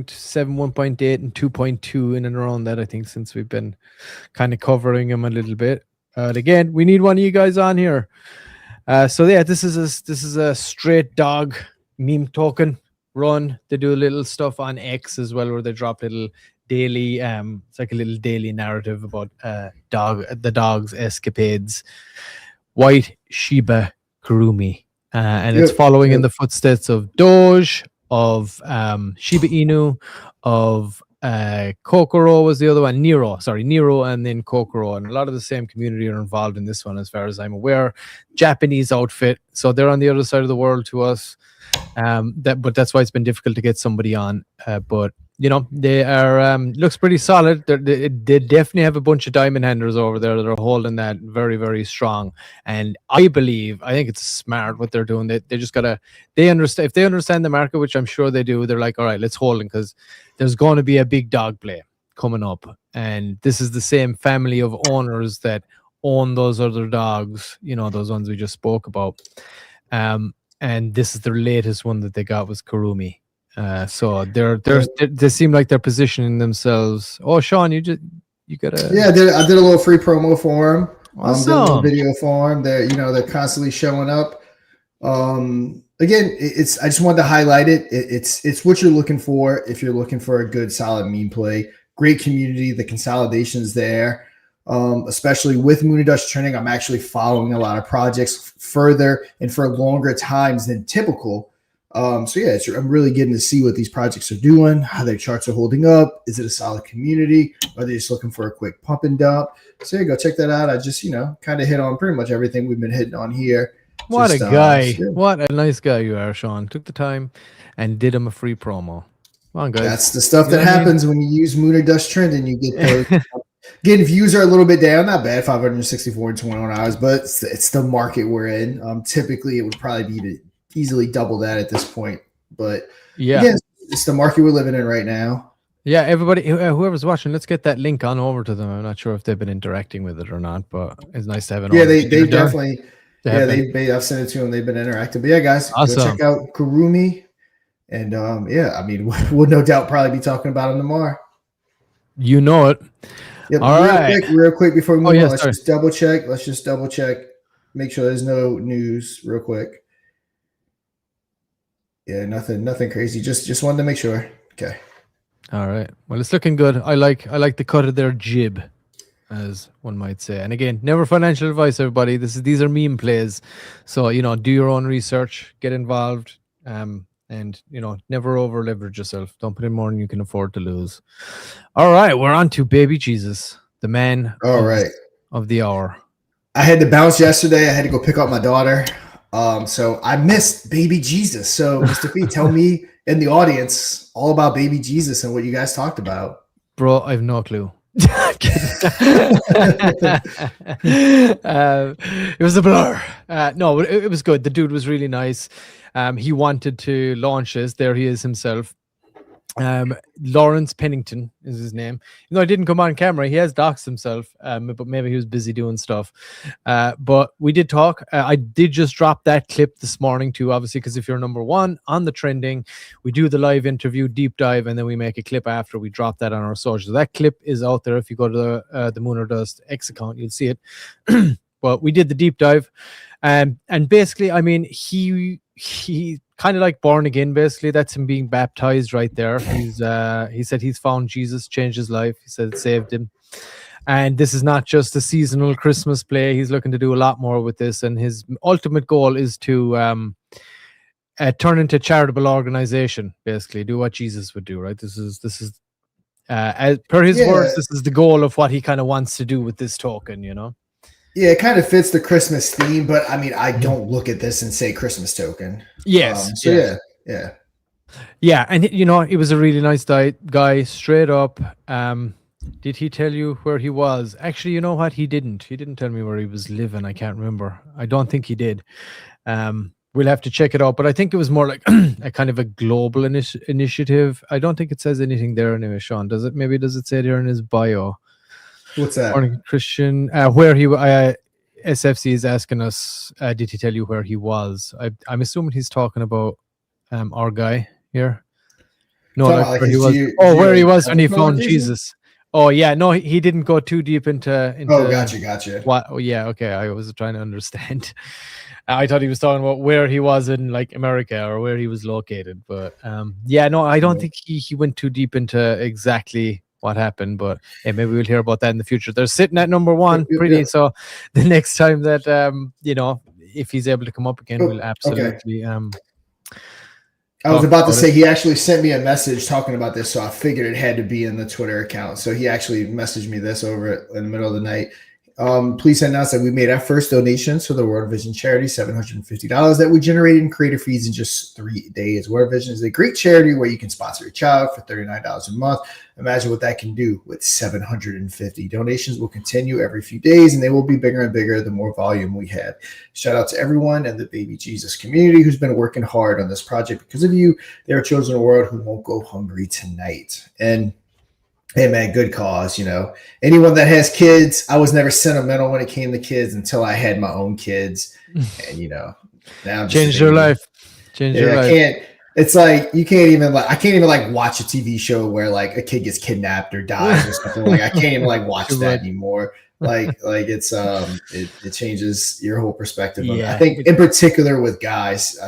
1.8, and 2.2 in and around that, I think, since we've been kind of covering them a little bit. Again, we need one of you guys on here. So yeah, this is a straight dog meme token run. They do a little stuff on X as well, where they drop little daily it's like a little daily narrative about the dog's escapades. White Shiba Kurumi, and it's following in the footsteps of Doge, of Shiba Inu, of Kokoro was the other one, Nero, and then Kokoro, and a lot of the same community are involved in this one as far as I'm aware. Japanese outfit, so they're on the other side of the world to us. But that's why it's been difficult to get somebody on. But they are looks pretty solid. They definitely have a bunch of diamond handlers over there that are holding that very, very strong. And I think it's smart what they're doing. They just they understand, if they understand the market, which I'm sure they do. They're like, all right, let's hold it, because there's going to be a big dog play coming up, and this is the same family of owners that own those other dogs. Those ones we just spoke about. And this is their latest one that they got was Kurumi. So they seem like they're positioning themselves. Oh, Sean, you gotta. Yeah, I did a little free promo for them. Awesome. Did a little video for them. They're constantly showing up. Again, I just wanted to highlight it. It's what you're looking for if you're looking for a good solid meme play. Great community. The consolidation's there. Especially with Moon and Dust Trending, I'm actually following a lot of projects further and for longer times than typical. So yeah, I'm really getting to see what these projects are doing, how their charts are holding up. Is it a solid community? Are they just looking for a quick pump and dump? So yeah, go check that out. I just, kind of hit on pretty much everything we've been hitting on here. What a guy. What a nice guy you are, Sean. Took the time and did him a free promo. Come on, guys. That's the stuff that happens when you use Moon and Dust Trending. You get those. Again, views are a little bit down, not bad, 564 in 21 hours, but it's the market we're in. Typically, it would probably be to easily double that at this point. But yeah, again, it's the market we're living in right now. Yeah, everybody, whoever's watching, let's get that link on over to them. I'm not sure if they've been interacting with it or not, but it's nice to have it. Yeah, they definitely. I've sent it to them. They've been interactive. But yeah, guys, awesome. Go check out Kurumi, and we'll no doubt probably be talking about them tomorrow. You know it. Yep, real quick before we move on, let's just double check. Make sure there's no news real quick. Yeah, nothing crazy. Just wanted to make sure. Okay. All right. Well, it's looking good. I like the cut of their jib, as one might say. And again, never financial advice, everybody. These are meme plays. So, do your own research, get involved, and never over leverage yourself. Don't put in more than you can afford to lose. All right, we're on to baby Jesus, the man All right. of the hour. I had to bounce yesterday. I had to go pick up my daughter. So I missed baby Jesus. So Mr. P, tell me in the audience all about baby Jesus and what you guys talked about. Bro, I have no clue. It was a blur. No, it was good. The dude was really nice. He wanted to launch this. There he is himself. Lawrence Pennington is his name. You know, I didn't come on camera. He has doxed himself, but maybe he was busy doing stuff. But we did talk. I did just drop that clip this morning too, obviously, because if you're number one on the trending, we do the live interview deep dive, and then we make a clip after. We drop that on our socials. That clip is out there. If you go to the Moon or Dust X account, you'll see it. But we did the deep dive, and basically, I mean, he kind of like born again. Basically, that's him being baptized right there. He said he's found Jesus, changed his life. He said it saved him. And this is not just a seasonal Christmas play. He's looking to do a lot more with this, and his ultimate goal is to turn into a charitable organization. Basically, do what Jesus would do. Right? This is as per his words. This is the goal of what he kind of wants to do with this token. You know. Yeah, it kind of fits the Christmas theme, but I mean, I don't look at this and say Christmas token. Yes. Yeah. And you know, he was a really nice guy, straight up. Did he tell you where he was? Actually, you know what? He didn't. He didn't tell me where he was living. I can't remember. I don't think he did. We'll have to check it out. But I think it was more like a kind of a global initiative. I don't think it says anything there anyway, Sean. Does it? Maybe does it say there in his bio? What's that? Morning, Christian. Where he SFC is asking us, did he tell you where he was? I'm assuming he's talking about our guy here. No, like where he was. Where he was when he found Jesus. Oh yeah, no, he didn't go too deep into. Oh, gotcha. What? Oh yeah, okay. I was trying to understand. I thought he was talking about where he was in like America or where he was located, but yeah, no, I don't think he went too deep into exactly what happened, but hey, maybe we'll hear about that in the future. They're sitting at number one pretty, so the next time that you know, if he's able to come up again, we'll absolutely I was about to say he actually sent me a message talking about this, so I figured it had to be in the Twitter account. So he actually messaged me this over in the middle of the night. Please announce that we made our first donations for the World Vision charity, $750 that we generated in creator fees in just 3 days. World Vision is a great charity where you can sponsor a child for $39 a month. Imagine what that can do with 750. Donations will continue every few days, and they will be bigger and bigger the more volume we have. Shout out to everyone in the Baby Jesus community who's been working hard on this project. Because of you, there are children in the world who won't go hungry tonight. And hey man, good cause. You know, anyone that has kids, I was never sentimental when it came to kids until I had my own kids, and you know, now change your life. Change your life. It's like I can't even watch a TV show where like a kid gets kidnapped or dies or something. Like I can't even like watch that anymore. Like it's it changes your whole perspective. I think in particular with guys.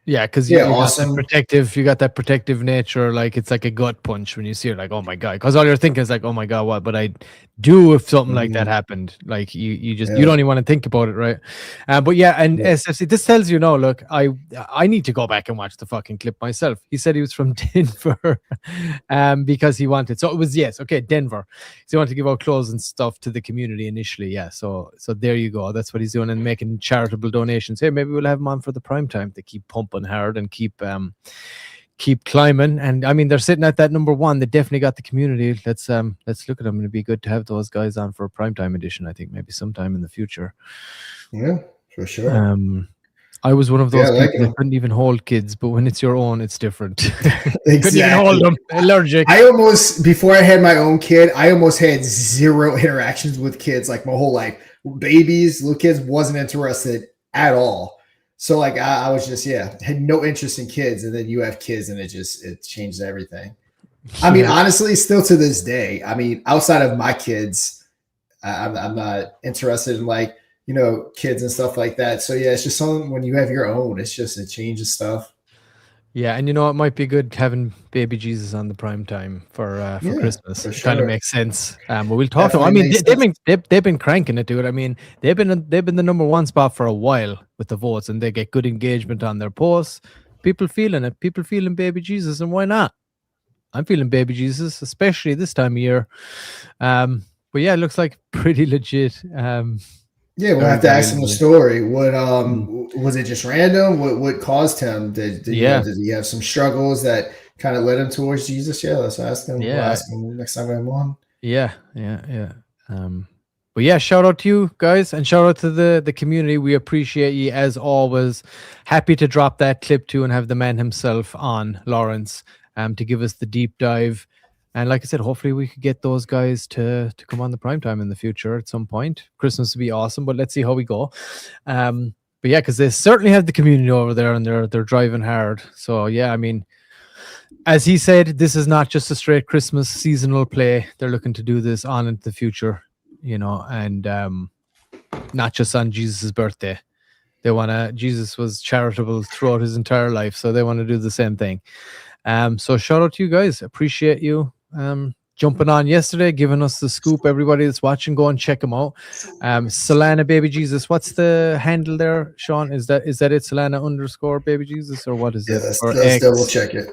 Yeah, because you got that protective nature. Like it's like a gut punch when you see it. Like, oh my god, because all you're thinking is like, oh my god, what? But I do if something like that happened. Like you don't even want to think about it, right? But yeah, and SFC, this tells you, no, look, I need to go back and watch the fucking clip myself. He said he was from Denver, because he wanted. So it was Denver. So he wanted to give out clothes and stuff to the community initially. Yeah, so there you go. That's what he's doing and making charitable donations. Hey, maybe we'll have him on for the prime time to keep pumping hard and keep climbing. And I mean, they're sitting at that number one. They definitely got the community. Let's look at them. It'd be good to have those guys on for a primetime edition. I think maybe sometime in the future. Yeah, for sure. I was one of those people that couldn't even hold kids, but when it's your own, it's different. Exactly. Couldn't even hold them. Allergic. Before I had my own kid, I almost had zero interactions with kids like my whole life. Babies, little kids, wasn't interested at all. So like I was just had no interest in kids, and then you have kids, and it changes everything. I mean, honestly, still to this day, I mean, outside of my kids, I'm not interested in like, you know, kids and stuff like that. So yeah, it's just something when you have your own, it changes stuff. Yeah, and you know, it might be good having baby Jesus on the prime time for Christmas. It kind of makes sense. But we'll talk to them. I mean, they've been cranking it, dude. I mean, they've been the number one spot for a while with the votes, and they get good engagement on their posts. People feeling it. People feeling baby Jesus, and why not? I'm feeling baby Jesus, especially this time of year. But yeah, it looks like pretty legit. Yeah, we'll Very, have to very ask him the legit. story. What Mm. was it just random? What caused him? Did he have some struggles that kind of led him towards Jesus? Yeah, let's ask him. We'll Yeah, ask him next time we have him on. yeah. But yeah, shout out to you guys and shout out to the community. We appreciate you as always. Happy to drop that clip too and have the man himself on, Lawrence, to give us the deep dive. And like I said, hopefully we could get those guys to come on the primetime in the future at some point. Christmas would be awesome, but let's see how we go. But yeah, because they certainly have the community over there and they're driving hard. So yeah, I mean, as he said, this is not just a straight Christmas seasonal play. They're looking to do this on into the future, and not just on Jesus' birthday. They want to. Jesus was charitable throughout his entire life, so they want to do the same thing. So shout out to you guys. Appreciate you jumping on yesterday, giving us the scoop. Everybody that's watching, go and check them out. Solana Baby Jesus. What's the handle there, Sean? Is that it? Solana _ Baby Jesus, or what is it? Or Let's X? double check it.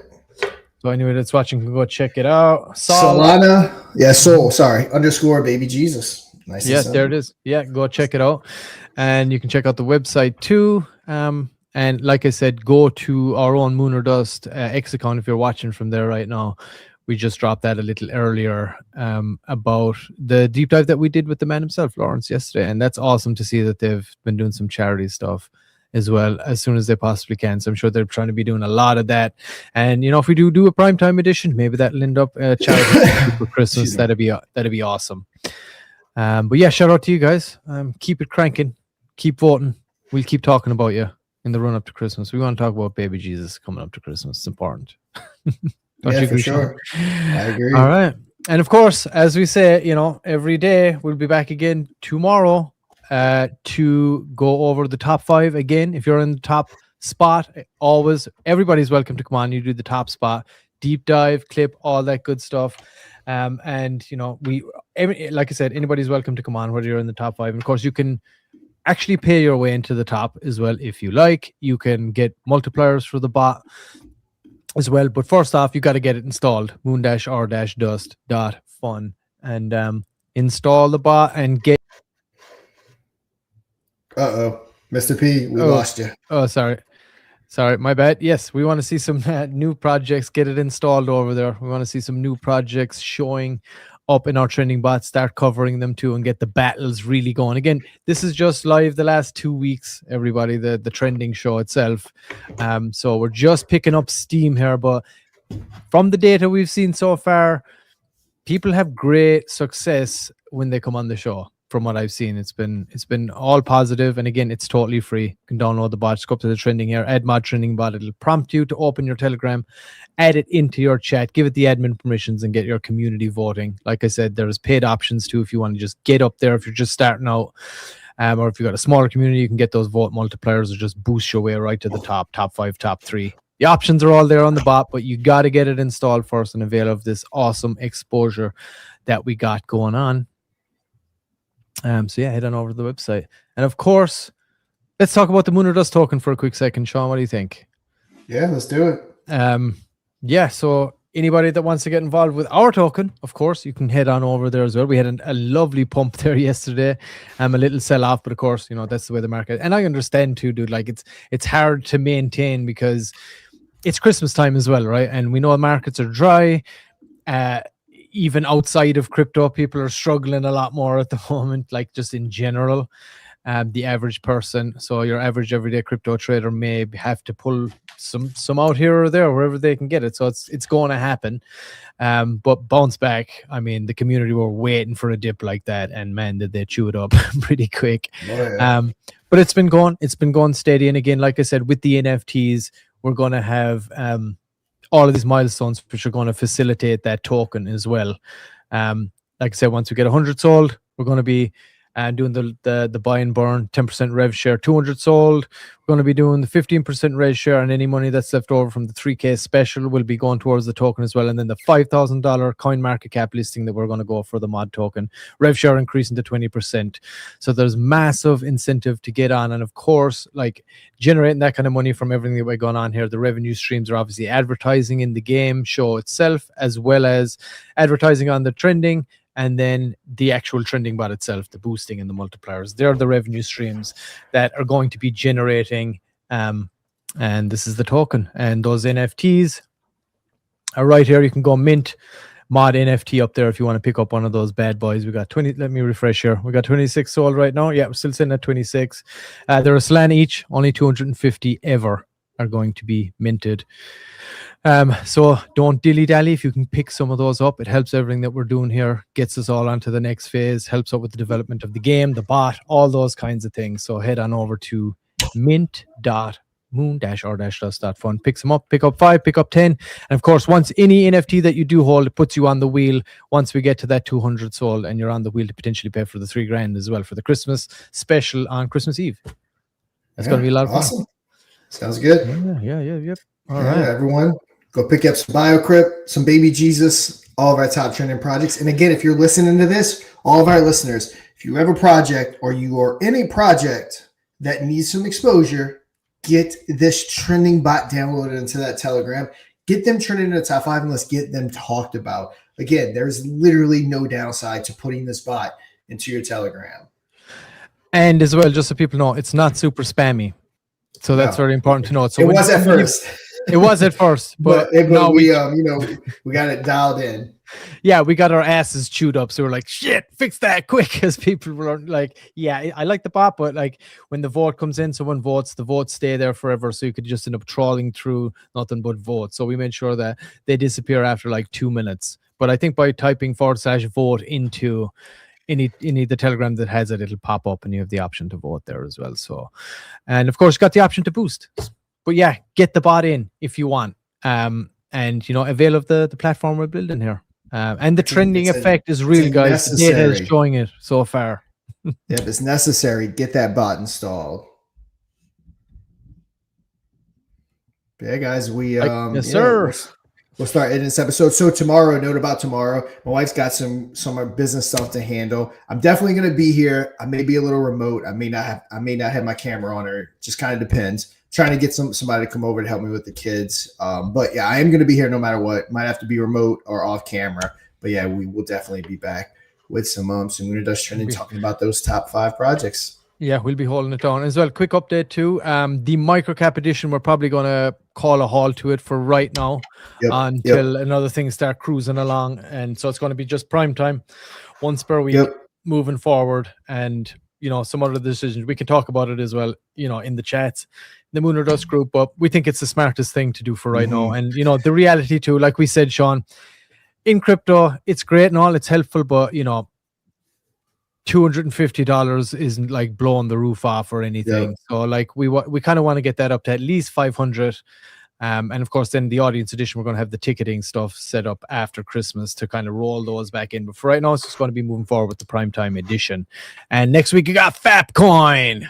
So anyway, that's watching can go check it out. Solana, yeah, _ Baby Jesus. Nice. Yeah, there it is. Yeah, go check it out, and you can check out the website too. And like I said, go to our own Moon or Dust X account if you're watching from there right now. We just dropped that a little earlier about the deep dive that we did with the man himself, Lawrence, yesterday, and that's awesome to see that they've been doing some charity stuff as well as soon as they possibly can. So I'm sure they're trying to be doing a lot of that. And if we do a primetime edition, maybe that'll end up charity for Christmas. That'd be awesome. But yeah, shout out to you guys. Keep it cranking, keep voting. We'll keep talking about you in the run up to Christmas. We want to talk about baby Jesus coming up to Christmas. It's important. Don't you agree, for sure. I agree. All right. And of course, as we say, every day we'll be back again tomorrow to go over the top 5 again. If you're in the top spot, everybody's welcome to come on. You do the top spot, deep dive, clip, all that good stuff. And like I said, anybody's welcome to come on, whether you're in the top 5. And of course, you can actually pay your way into the top as well if you like. You can get multipliers for the bot as well. But first off, you got to get it installed. moon-r-dust.fun and install the bot and get. Mr. P, we lost you. Oh, sorry, my bad. Yes, we want to see some new projects. Get it installed over there. We want to see some new projects showing up in our trending bots, start covering them too, and get the battles really going. Again, this is just live the last 2 weeks, everybody, the trending show itself. So we're just picking up steam here, but from the data we've seen so far, people have great success when they come on the show. From what I've seen, it's been all positive, and again, it's totally free. You can download the bot, just go up to the trending here, add mod trending bot. It'll prompt you to open your Telegram, add it into your chat, give it the admin permissions, and get your community voting. Like I said, there's paid options too if you want to just get up there if you're just starting out, or if you've got a smaller community, you can get those vote multipliers or just boost your way right to the top 5, top 3. The options are all there on the bot, but you got to get it installed first and avail of this awesome exposure that we got going on. So yeah, head on over to the website. And of course, let's talk about the Moon or Dust token for a quick second. Sean, what do you think? Yeah, let's do it. Yeah, so anybody that wants to get involved with our token, of course, you can head on over there as well. We had a lovely pump there yesterday, a little sell off, but of course, that's the way the market. And I understand too, dude. Like it's hard to maintain because it's Christmas time as well, right? And we know markets are dry. Even outside of crypto, people are struggling a lot more at the moment, like just in general. The average person, so your average everyday crypto trader may have to pull some out here or there, wherever they can get it. So it's going to happen. But bounce back. I mean, the community were waiting for a dip like that, and man, did they chew it up pretty quick. Oh, yeah. But it's been going steady. And again, like I said, with the NFTs, we're going to have all of these milestones which are going to facilitate that token as well. Like I said, once we get 100 sold, we're going to be and doing the buy and burn, 10% rev share, 200 sold. We're going to be doing the 15% rev share, and any money that's left over from the 3K special will be going towards the token as well. And then the $5,000 coin market cap listing that we're going to go for the mod token, rev share increasing to 20%. So there's massive incentive to get on. And of course, like generating that kind of money from everything that we're going on here, the revenue streams are obviously advertising in the game show itself, as well as advertising on the trending, and then the actual trending bot itself, the boosting and the multipliers. They're the revenue streams that are going to be generating. And this is the token. And those NFTs are right here. You can go mint mod NFT up there if you want to pick up one of those bad boys. We got 20. Let me refresh here. We got 26 sold right now. Yeah, we're still sitting at 26. They're a slan each. Only 250 ever are going to be minted. So don't dilly-dally. If you can pick some of those up, it helps everything that we're doing here, gets us all onto the next phase, helps out with the development of the game, the bot, all those kinds of things. So head on over to mint.moon-r-dust.fun. Pick some up, pick up 5, pick up 10. And of course, once any NFT that you do hold, it puts you on the wheel once we get to that 200 sold, and you're on the wheel to potentially pay for the $3,000 as well for the Christmas special on Christmas Eve. That's going to be a lot of awesome. fun. Sounds good. Yep. All right, right, everyone. Go pick up some Biocrypt, some Baby Jesus, all of our top trending projects. And again, if you're listening to this, all of our listeners, if you have a project or you are in a project that needs some exposure, get this trending bot downloaded into that Telegram. Get them trending in the top 5 and let's get them talked about. Again, there's literally no downside to putting this bot into your Telegram. And as well, just so people know, it's not super spammy. So that's very important to note. So it was at first. It was at first, but no, we got it dialed in. Yeah, we got our asses chewed up. So we're like, shit, fix that quick. Because people were like, yeah, I like the bot, but like when the vote comes in, someone votes, the votes stay there forever. So you could just end up trawling through nothing but votes. So we made sure that they disappear after like 2 minutes. But I think by typing /vote into any the Telegram that has it, it'll pop up and you have the option to vote there as well. So, and of course, you got the option to boost. But yeah, get the bot in if you want. And avail of the platform we're building here. And the trending effect is real, guys. The data is showing it so far. Yep, it's necessary. Get that bot installed. Yeah, guys, yes, sir. We'll start in this episode. So tomorrow, note about tomorrow. My wife's got some business stuff to handle. I'm definitely going to be here. I may be a little remote. I may not have my camera on, or just kind of depends. Trying to get somebody to come over to help me with the kids. But yeah, I am going to be here no matter what. Might have to be remote or off camera. But yeah, we will definitely be back with some Moon Dust Trending, talking about those top 5 projects. Yeah, we'll be holding it down as well. Quick update too. The microcap edition, we're probably going to call a halt to it for right now until another thing start cruising along. And so it's going to be just prime time once per week moving forward. And, some other decisions, we can talk about it as well, in the chats, the Moon or Dust group. But we think it's the smartest thing to do for right now. And, the reality too, like we said, Sean, in crypto, it's great and all, it's helpful, but, $250 isn't like blowing the roof off or anything. So like we kind of want to get that up to at least 500. And of course, then the audience edition, we're going to have the ticketing stuff set up after Christmas to kind of roll those back in. But for right now, it's just going to be moving forward with the primetime edition. And next week, you got Fapcoin.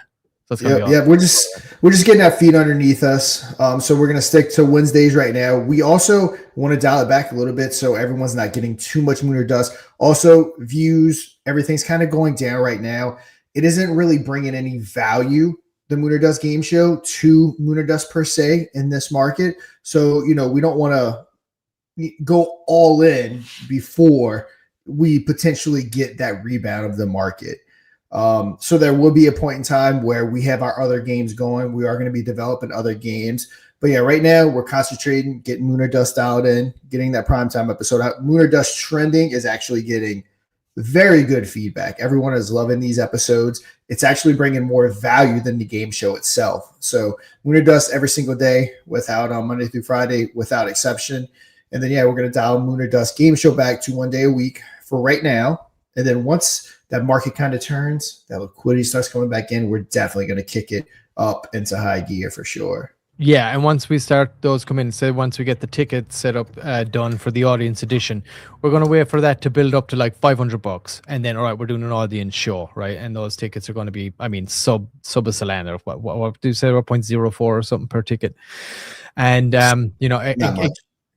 So we're just getting our feet underneath us. So we're going to stick to Wednesdays right now. We also want to dial it back a little bit so everyone's not getting too much Moon or Dust. Also, views, everything's kind of going down right now. It isn't really bringing any value, the Moon or Dust game show, to Moon or Dust per se in this market. So, we don't want to go all in before we potentially get that rebound of the market. So there will be a point in time where we have our other games going. We are going to be developing other games. But yeah, right now we're concentrating, getting Moon or Dust out in, getting that primetime episode out. Moon or Dust Trending is actually getting very good feedback. Everyone is loving these episodes. It's actually bringing more value than the game show itself. So Moon or Dust every single day, without on Monday through Friday, without exception. And then, we're going to dial Moon or Dust game show back to 1 day a week for right now. And then once that market kind of turns, that liquidity starts coming back in, we're definitely going to kick it up into high gear for sure. Yeah, and once we start those come in, say once we get the ticket set up done for the audience edition, we're going to wait for that to build up to like $500, and then all right, we're doing an audience show, right? And those tickets are going to be, I mean, sub a Solana. What do you say? 0.04 or something per ticket, and you know,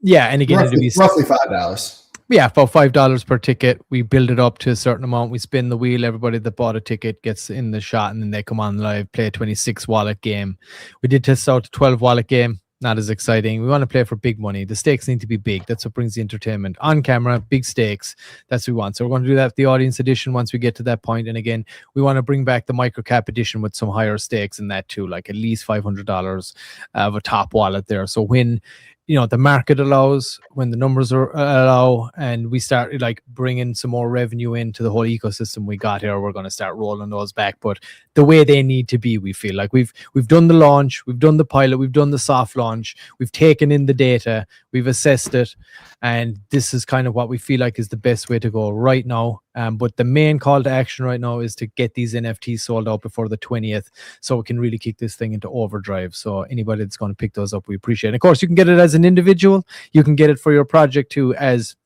yeah, and again, it'll be roughly $5. Yeah, about $5 per ticket. We build it up to a certain amount. We spin the wheel. Everybody that bought a ticket gets in the shot, and then they come on live, play a 26 wallet game. We did test out a 12 wallet game. Not as exciting. We want to play for big money. The stakes need to be big. That's what brings the entertainment. On camera, big stakes. That's what we want. So we're going to do that with the audience edition once we get to that point. And again, we want to bring back the microcap edition with some higher stakes in that too, like at least $500 of a top wallet there. So when the market allows, when the numbers allow, and we start like bringing some more revenue into the whole ecosystem we got here, we're going to start rolling those back. But the way they need to be, we feel like we've done the launch, we've done the pilot, we've done the soft launch, we've taken in the data, we've assessed it, and this is kind of what we feel like is the best way to go right now. But the main call to action right now is to get these NFTs sold out before the 20th, so we can really kick this thing into overdrive. So anybody that's going to pick those up, we appreciate it. Of course, you can get it as an individual. You can get it for your project too, as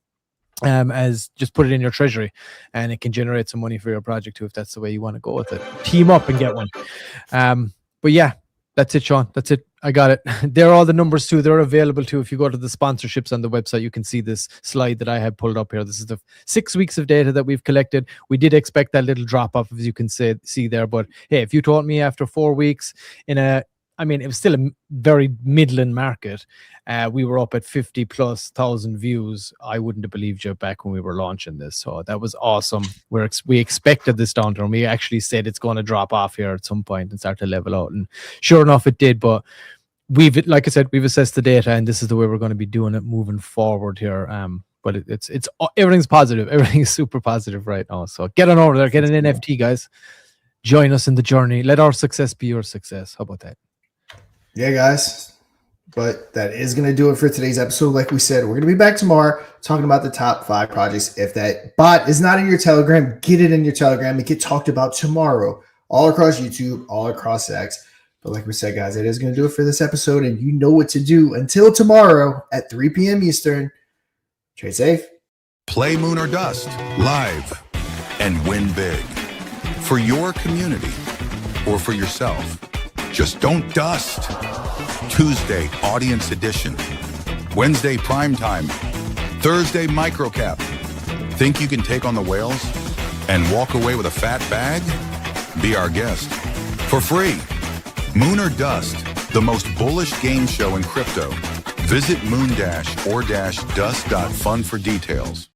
just put it in your treasury, and it can generate some money for your project too, if that's the way you want to go with it. Team up and get one. But yeah, that's it, Sean. That's it. I got it. There are all the numbers too. They're available too. If you go to the sponsorships on the website, you can see this slide that I have pulled up here. This is the 6 weeks of data that we've collected. We did expect that little drop off, as you can see there. But hey, if you told me after 4 weeks it was still a very middling market. We were up at 50,000+ views. I wouldn't have believed you back when we were launching this. So that was awesome. We expected this downturn. We actually said it's going to drop off here at some point and start to level out. And sure enough, it did. But like I said, we've assessed the data, and this is the way we're going to be doing it moving forward here. But it's everything's positive. Everything's super positive right now. So get on over there, get an NFT, guys. Join us in the journey. Let our success be your success. How about that? Yeah, guys. But that is going to do it for today's episode. Like we said, we're going to be back tomorrow talking about the top 5 projects. If that bot is not in your Telegram, get it in your Telegram and get talked about tomorrow all across YouTube, all across X. But like we said, guys, it is going to do it for this episode, and you know what to do. Until tomorrow at 3 p.m. Eastern, trade safe. Play Moon or Dust live and win big for your community or for yourself. Just don't dust. Tuesday, audience edition. Wednesday, primetime. Thursday, microcap. Think you can take on the whales and walk away with a fat bag? Be our guest for free. Moon or Dust, the most bullish game show in crypto. Visit moon-or-dust.fun for details.